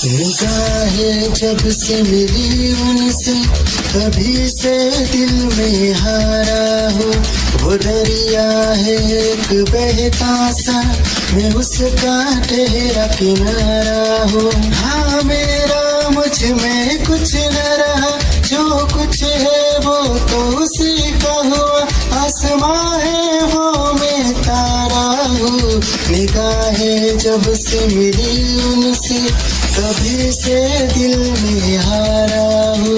Speaker 10: निगाहें जब से मिली उनसे तभी से दिल में हारा हो। वो दरिया है एक बहता सा, मैं उसका ठहरा किनारा हो। हाँ मेरा मुझ में कुछ न रहा, जो कुछ है वो तो उसी का हुआ। आसमां है वो मैं तारा हूँ। निगाहें जब से मिली उनसे तभी से दिल में हारा हूँ।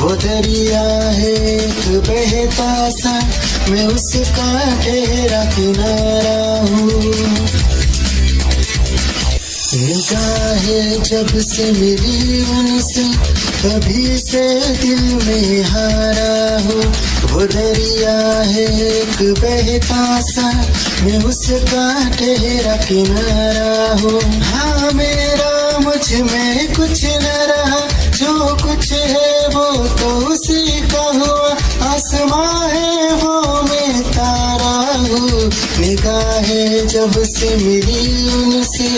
Speaker 10: वो दरिया है एक बहता सा, मैं उसका ठहरा किनारा हूँ। निगाहें जब से मिली उनसे तभी से दिल में हारा हूँ। वो दरिया है एक बहता सा, मैं उसका ठहरा किनारा हूँ। हाँ मेरा मुझ में कुछ न रहा, जो कुछ है वो तो उसी का हुआ। आसमां है वो मैं तारा हूँ। निगाहें जब से मिली उनसे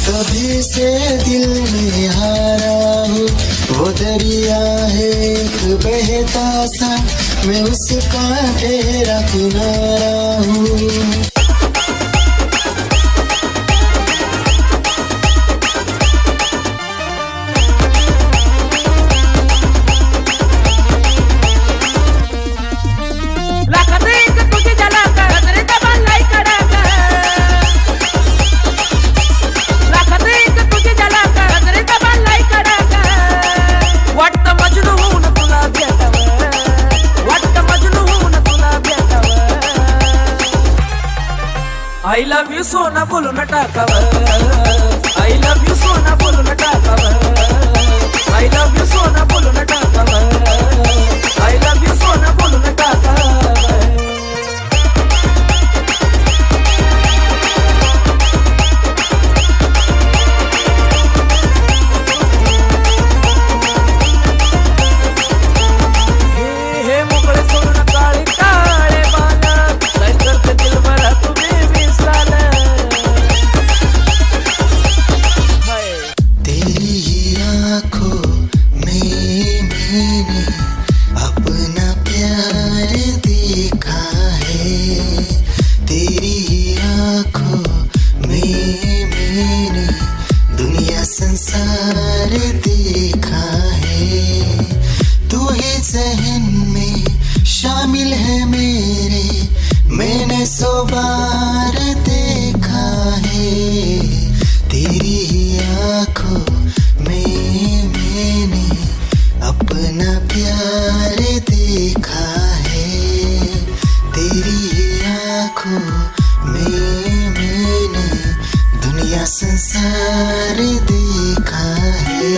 Speaker 10: तभी से दिल में हारा हूँ। वो दरिया है एक बहता सा, मैं उसका ठहरा किनारा हूँ।
Speaker 6: I love you सोना बोलो न टाकावर। I love you सोना बोलो न टाकावर। I love you सोना बोलो न टाकावर। I love you सोना बोलो न टाकावर। हे मोकळे सोनं काळी काळे बाल, काय करते दिल भरा तुम्ही
Speaker 10: तेरी ही आँखों में मैंने अपना प्यार देखा है। तेरी ही आँखों में मैंने दुनिया संसार देखा है। तू ही ज़हन में शामिल है मेरे, मैंने 100 बार देखा है। तेरी ही आँखों में मैंने अपना प्यार देखा है। तेरी ही आँखों में मैंने दुनिया संसार देखा है।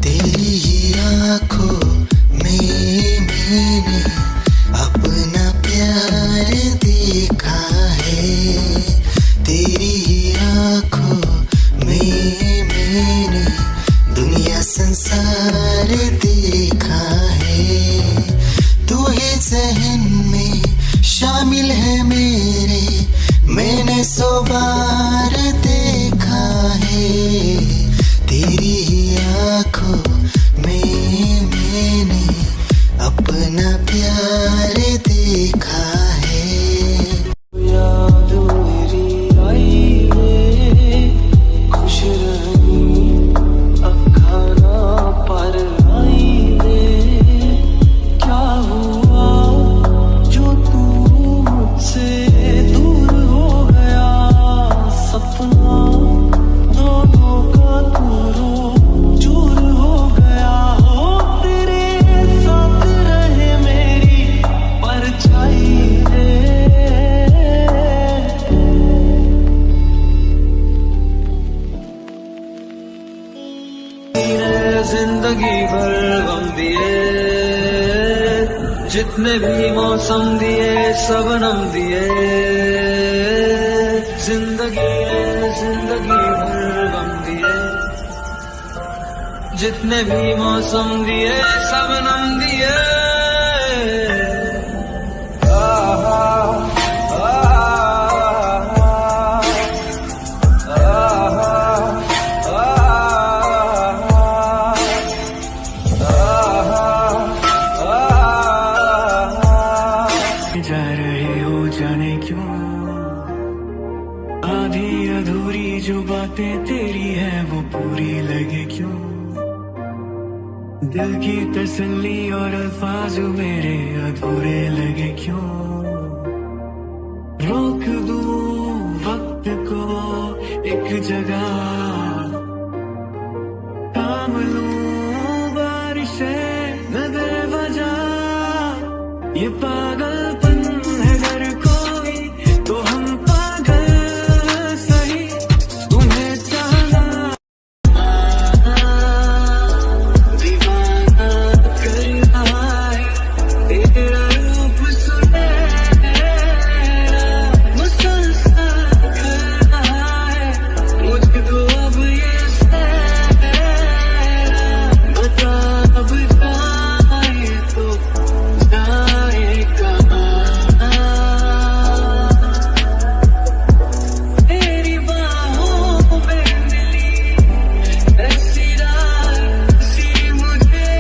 Speaker 10: तेरी ही आँखों में मैंने अपना प्यार देखा है। तेरी ही आँखों में मैंने दुनिया संसार देखा है। तू ही ज़हन में शामिल है मेरे, मैंने 100 बार देखा है। तेरी ही आँखों में मैंने अपना प्यार देखा है।
Speaker 6: याद मेरी आई रे, खुश रही अखाना पर आई रे। क्या हुआ जो तू मुझसे दूर हो गया, सपना दोनों का दूरों चूर हो गया। हो तेरे साथ रहे मेरी परछाई रे। जिंदगी भर गम दिए, जितने भी मौसम दिए सबनम दिए। जिंदगी भर गम दिए, जितने भी मौसम दिए सबनम दिए। आहा, आहा, आहा।
Speaker 11: जाने क्यों आधी अधूरी जो बातें तेरी है वो पूरी लगे क्यों। दिल की तसल्ली और अल्फाज मेरे अधूरे लगे क्यों। रोक दूं वक्त को एक जगह, थाम लूं बारिशें न दे वजह। ये पागलपन है अगर कोई तो हम पागल सही, तुम्हें चाहना दीवाना कर रहा है तेरा रूप सुनहरा मुसलसल कर रहा है मुझको अब ये सहरा। बता अब जाए तो जाए कहाँ, तेरी बाहों में मिली ऐसी रात सी मुझे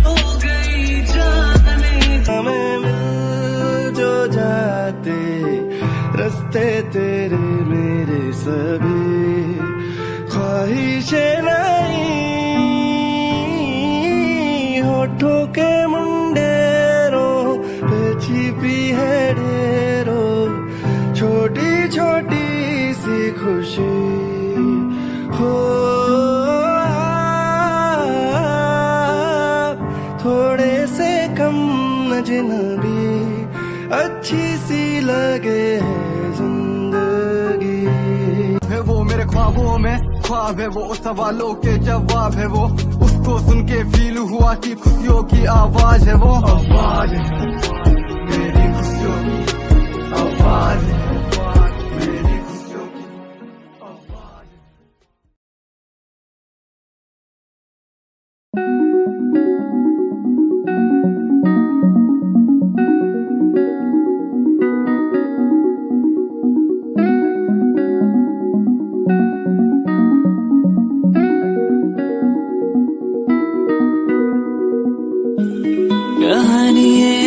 Speaker 11: हो गई जाने।
Speaker 1: हमें मिल जो जाते रास्ते तेरे मेरे सभी ख्वाहिशें नहीं, होठों के मुंडेरों पे छिपी है ढेरों छोटी छोटी सी खुशी हो। आप थोड़े से कम अजनबी अच्छी सी लगे है जिंदगी।
Speaker 3: है वो मेरे ख्वाबों में ख्वाब है वो, सवालों के जवाब है वो। उसको सुन के फील हुआ कि खुशियों की आवाज है वो। आवाज है मेरी खुशियों की आवाज है मेरी खुशियों की आवाज है।
Speaker 11: कहानी है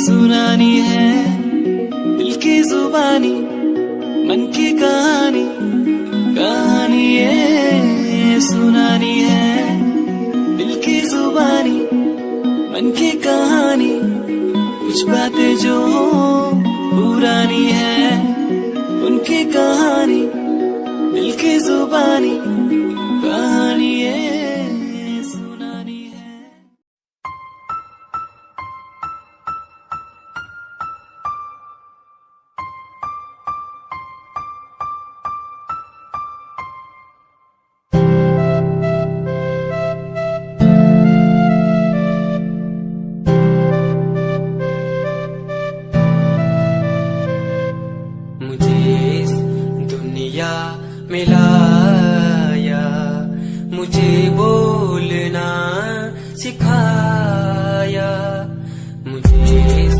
Speaker 11: सुनानी है दिल की जुबानी मन की कहानी। कहानी है सुनानी है दिल की जुबानी मन की कहानी। कुछ बातें जो पुरानी है उनकी कहानी दिल की जुबानी। कहानी है सुनानी है। मुझे इस दुनिया में लाया, मुझे बोलना सिखाया। मुझे इस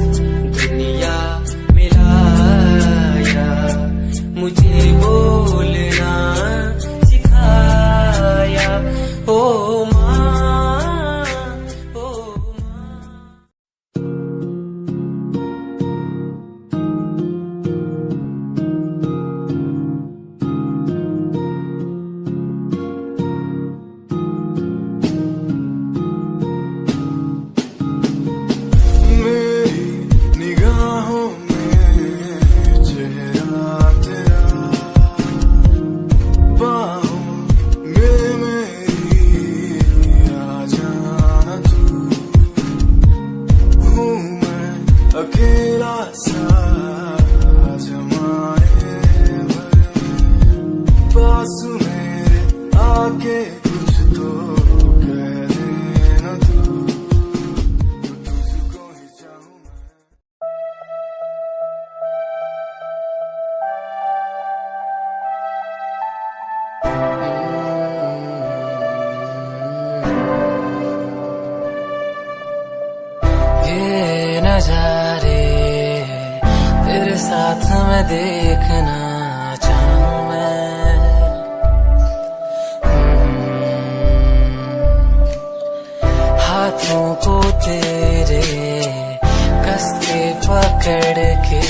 Speaker 11: दुनिया में लाया, मुझे बोलना सिखाया। ओ माँ ओ माँ।
Speaker 10: मेरी निगाहों में चेहरा तेरा, बाहों में मेरी आ जाना तू। हूँ मैं अकेला सा जमाने भर में, पास मेरे आके कुछ तो कह देना तू। तुझको ही चाहूँ मैं।
Speaker 11: ये नजारे तेरे साथ मैं देखना चाहूँ मैं। हाथों को तेरे कस के पकड़ के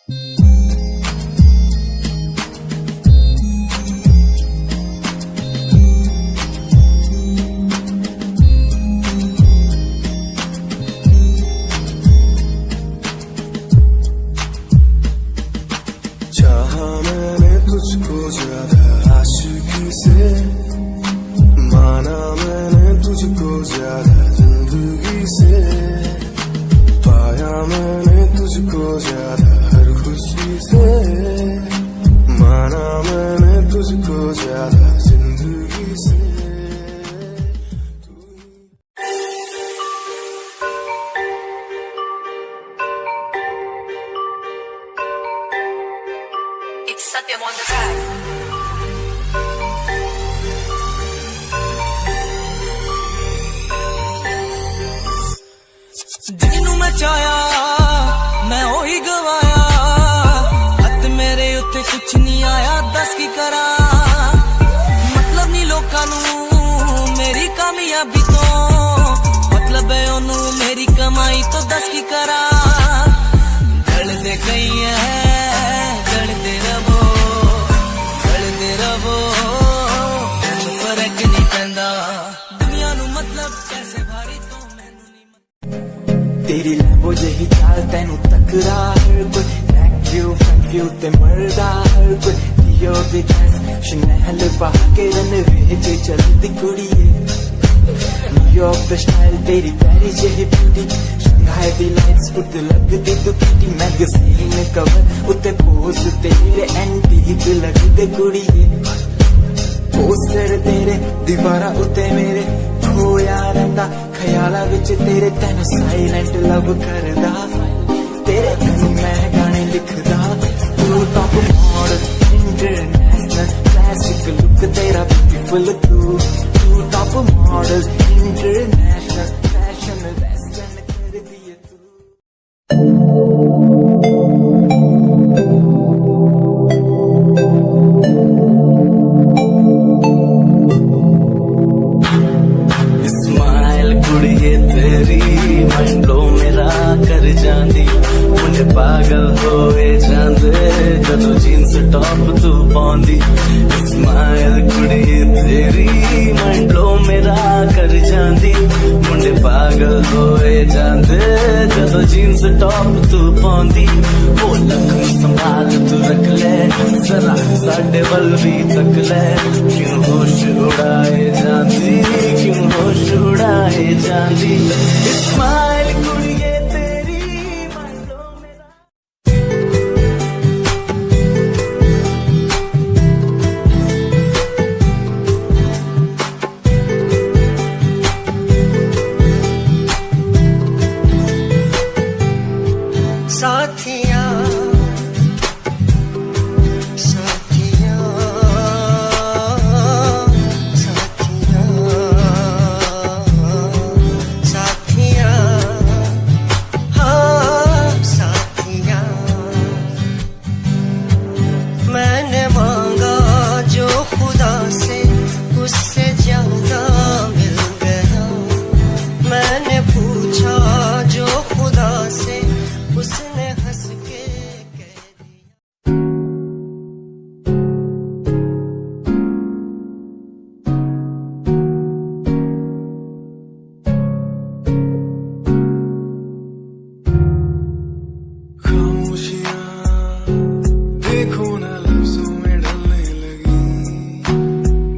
Speaker 10: चाहा मैंने तुझको ज्यादा आशिकी से, माना मैंने तुझको ज्यादा जिंदगी से, पाया मैंने तुझको ज्यादा हर खुशी से, माना मैंने तुझको ज्यादा जिंदगी से।
Speaker 12: It's Satyam on the track.
Speaker 6: Jinnu मैं चाया मैं ओही गवाया, हथ मेरे उत्ते कुछ नहीं आया, दस की करा मतलब नहीं लोकां नू मेरी कामयाबी तो, मतलब है ओनू मेरी कमाई तो, दस की करा गल दे गई है गलते रवो फर्क नहीं पैंदा दुनिया नू, मतलब कैसे भारी तो मैनू नहीं।
Speaker 11: तेरी लैम्बो जही चाल तैनू तकरा हर कोई, बैक व्यू फ्रंट व्यू ते मरदा हर कोई, दियो दे ड्रेस शनैल पा के रनवे ते चलदी कुड़िए, न्यूयॉर्क दा स्टाइल तेरी प्यारी जही ब्यूटी, शंघाई दी लाइट्स उत्ते लगदी दुखी, मैगज़ीन कवर उत्ते पोज तेरे एंटीक लगदे कुड़िए, पोस्टर तेरे दीवारा उत्ते मेरे खोया रंदा, ख्याला विच तेरे तैनू साइलेंट लव करदा, तेरे कहीं मैं गाने लिखदा, तू top model international classic look तेरा ब्यूटीफुल, तू top model international fashion western कर दिए तू। स्माइल कुड़िए तेरी मंडो मेरा कर जांदी, मुझे पागल होए जांदे जदों जीन्स टॉप तू पाउंदी, स्माइल कुड़िए तेरी मंडो मेरा कर जांदी, मुझे पागल होए जांदे जदों जीन्स टॉप तू पाउंदी, ओ लखन संभाल तू रख ले जरा साडे वल भी तक ले, क्यों होश उड़ाए जांदी, क्यों होश उड़ाए जांदी, स्माइल कुड़िए तेरी मंडो मेरा।
Speaker 1: साथिया साथिया साथिया साथिया, हाँ साथिया, मैंने मांगा जो खुदा से उससे ज्यादा मिल गया, मैंने पूछा जो खुदा से उसने हंस के कह दिया।
Speaker 10: खामोशियां देखो ना लफ्जों में ढलने लगी,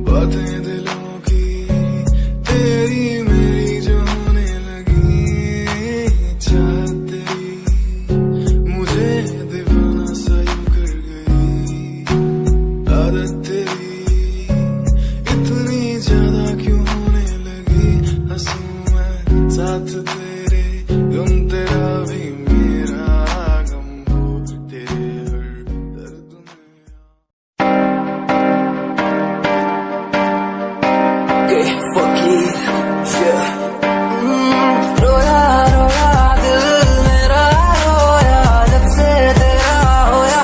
Speaker 10: बातें दिलों की तेरी मेरी जो होने लगी, चाहत तेरी मुझे दीवाना सा यूं कर गई, आदत तेरी इतनी ज्यादा क्यों होने लगी, हंसूं मैं साथ तेरे, गम तेरा भी मेरा गम हो, तेरे हर दर्द में
Speaker 11: रोया रोया दिल मेरा रोया, जब से तेरा होया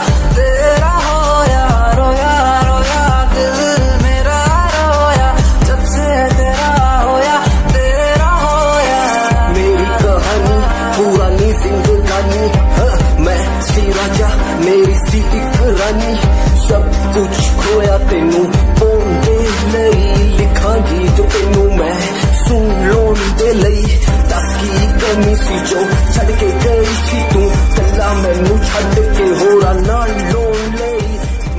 Speaker 11: रोया रोया दिल मेरा रोया, जब से तेरा होया। दे लई दस की कमी सी जो छड़ के गई सी तू कला मैनू छड़ के होरा नाल लोन लई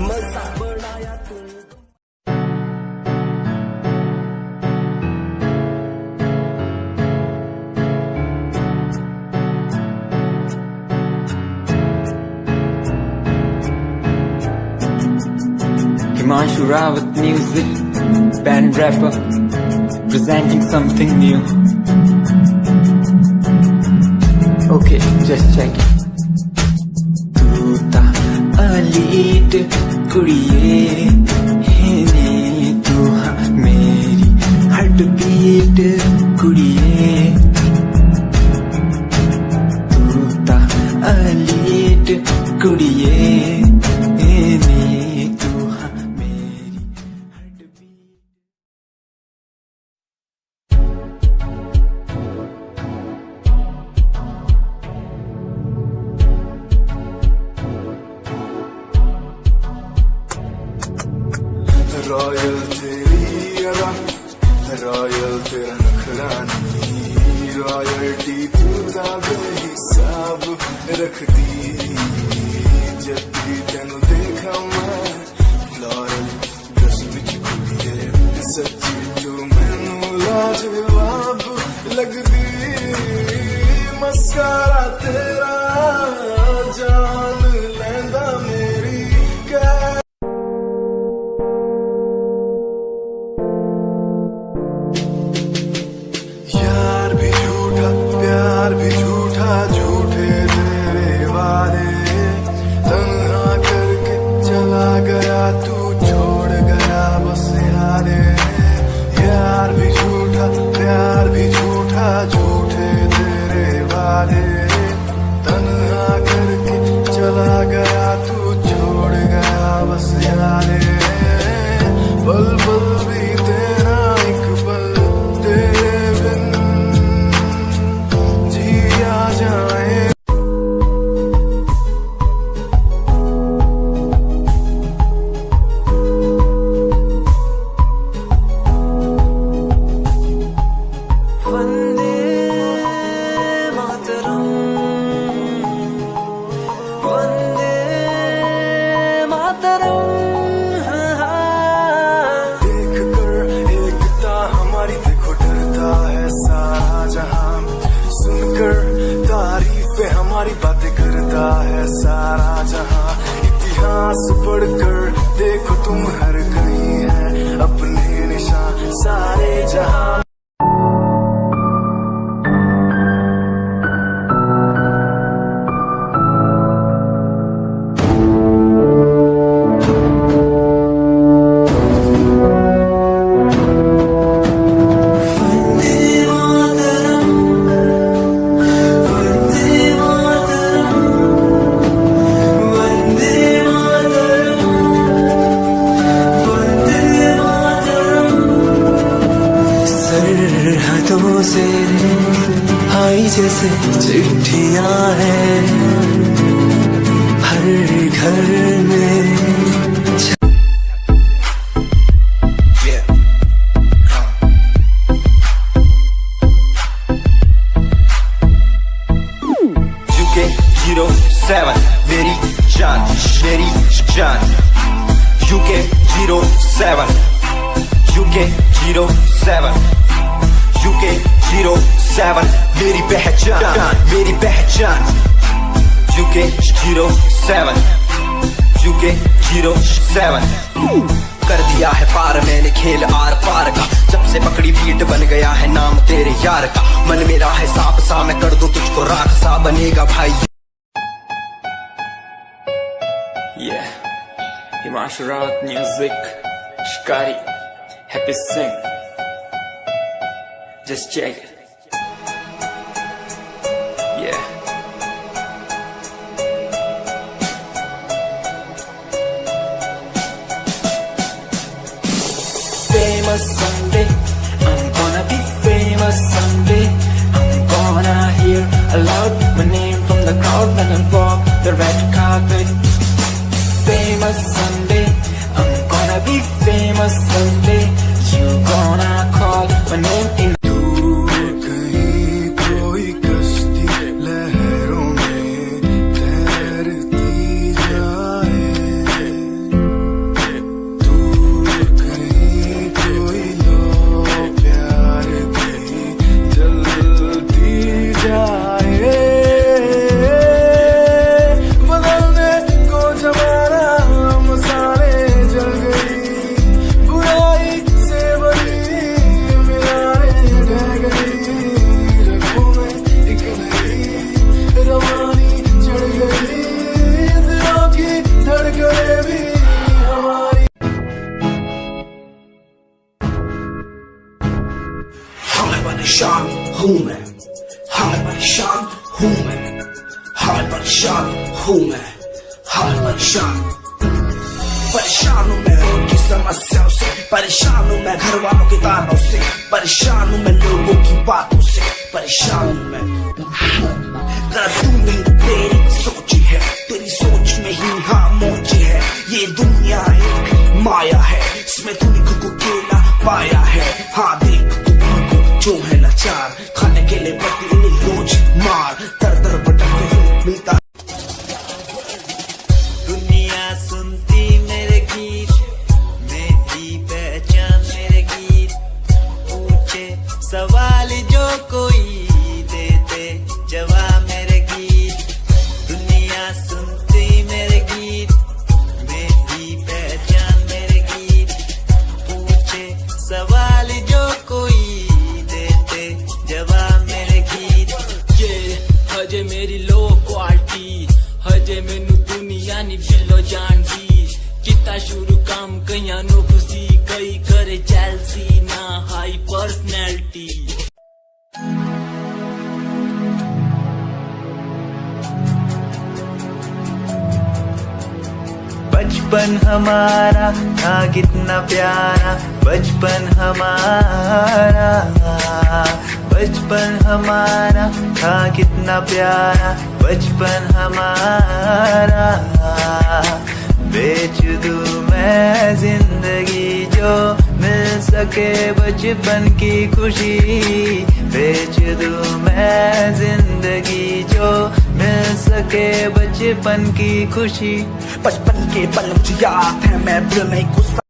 Speaker 11: मजा बनाया तू
Speaker 13: Himanshu Rawat music, band rapper, presenting something new. Okay, just check it. तू ता अलीट कुड़िए है तू हाँ मेरी हार्ट बीट कुड़िए तू ता अलीट कुड़िए
Speaker 10: रॉयल तेरी अदा रॉयल तेरा नखरानी रॉयल्टी तू ताबे हिसाब रख दी जब भी तेनू देखा मैं फ्लोरल ड्रेस विच कुड़िए सच्ची तू मैनू लाजवाब लगदी मस्कारा तेरा जान लैंदा मेरी प्यार भी झूठा झूठे तेरे वादे तन्हा करके चला गया तू छोड़ गया बस यारे यार भी झूठा प्यार भी झूठा झूठे तेरे वादे तन्हा करके चला गया तू छोड़ गया बस यारे पल पल भी तेरा एक पल तेरे बिन जाए
Speaker 11: वंदे मातरम वंदे मातरम
Speaker 10: देख कर एकता हमारी देखो डरता है सारा जहां सुनकर तारीफें हमारी बातें करता है सारा जहां इतिहास पढ़कर देखो तुम हर कहीं है अपने निशान सारे जहां
Speaker 11: से आई जैसे चिट्ठियां हैं हर घर में
Speaker 3: UK 07 मेरी जान UK 07 UK 07 UK 07 मेरी पहचान UK 07 UK 07 कर दिया है पार मैंने खेल आर पार का जब से पकड़ी बीट बन गया है नाम तेरे यार का मन मेरा है सांप सा मैं कर दूं तुझको राख सा बनेगा भाई
Speaker 13: Yeah, Himanshu Rawat music, Shikari, Happy Singh. Just check it. Yeah. Famous someday, I'm gonna be famous someday. I'm gonna hear aloud my name from the crowd when I walk the red carpet. Famous someday, I'm gonna be famous someday. You gonna call my name in. दूर
Speaker 3: परेशान हूँ मैं, हाल परेशान हूँ मैं, हाल परेशान हूँ मैं, हाल परेशान। परेशान हूँ मैं रोज की समस्याओं से, परेशान हूँ मैं घर वालों के तानों से, परेशान हूँ मैं लोगों की बातों से, परेशान हूँ मैं। जरा तू नहीं तेरी सोच है, तेरी सोच में ही हाँ मोची है। ये दुनिया एक माया है, इसमें तूने खुद को अकेला पाया है। हाँ देख तू को जो है लाचार, खाने के लिए पड़ती इन्हें रोज मार, दर दर भटकते फिर मिलता।
Speaker 14: दुनिया सुनती मेरे गीत, मेरी पहचान मेरे गीत, पूछे सवाल जो कोई देते जवाब मेरे गीत। दुनिया सुनती मेरे गीत, मेरी पहचान मेरे गीत, पूछे सवाल जो कोई देते जवाब मेरे गीत।
Speaker 11: ये हजे मेरी लो क्वालिटी, हजे मैनू दुनिया नी बिलो जानती। किता शुरू काम कईया नो खुशी, कई करे चैलसी ना हाई पर्सनैलिटी।
Speaker 14: बचपन हमारा था कितना प्यारा, बचपन हमारा, बचपन हमारा था कितना प्यारा, बचपन हमारा। बेच दूं मैं जिंदगी जो मिल सके बचपन की खुशी, बेच दूं मैं जिंदगी जो मिल सके बचपन की खुशी।
Speaker 3: बचपन के पल मुझे याद है, मैं दिल नहीं गुस्सा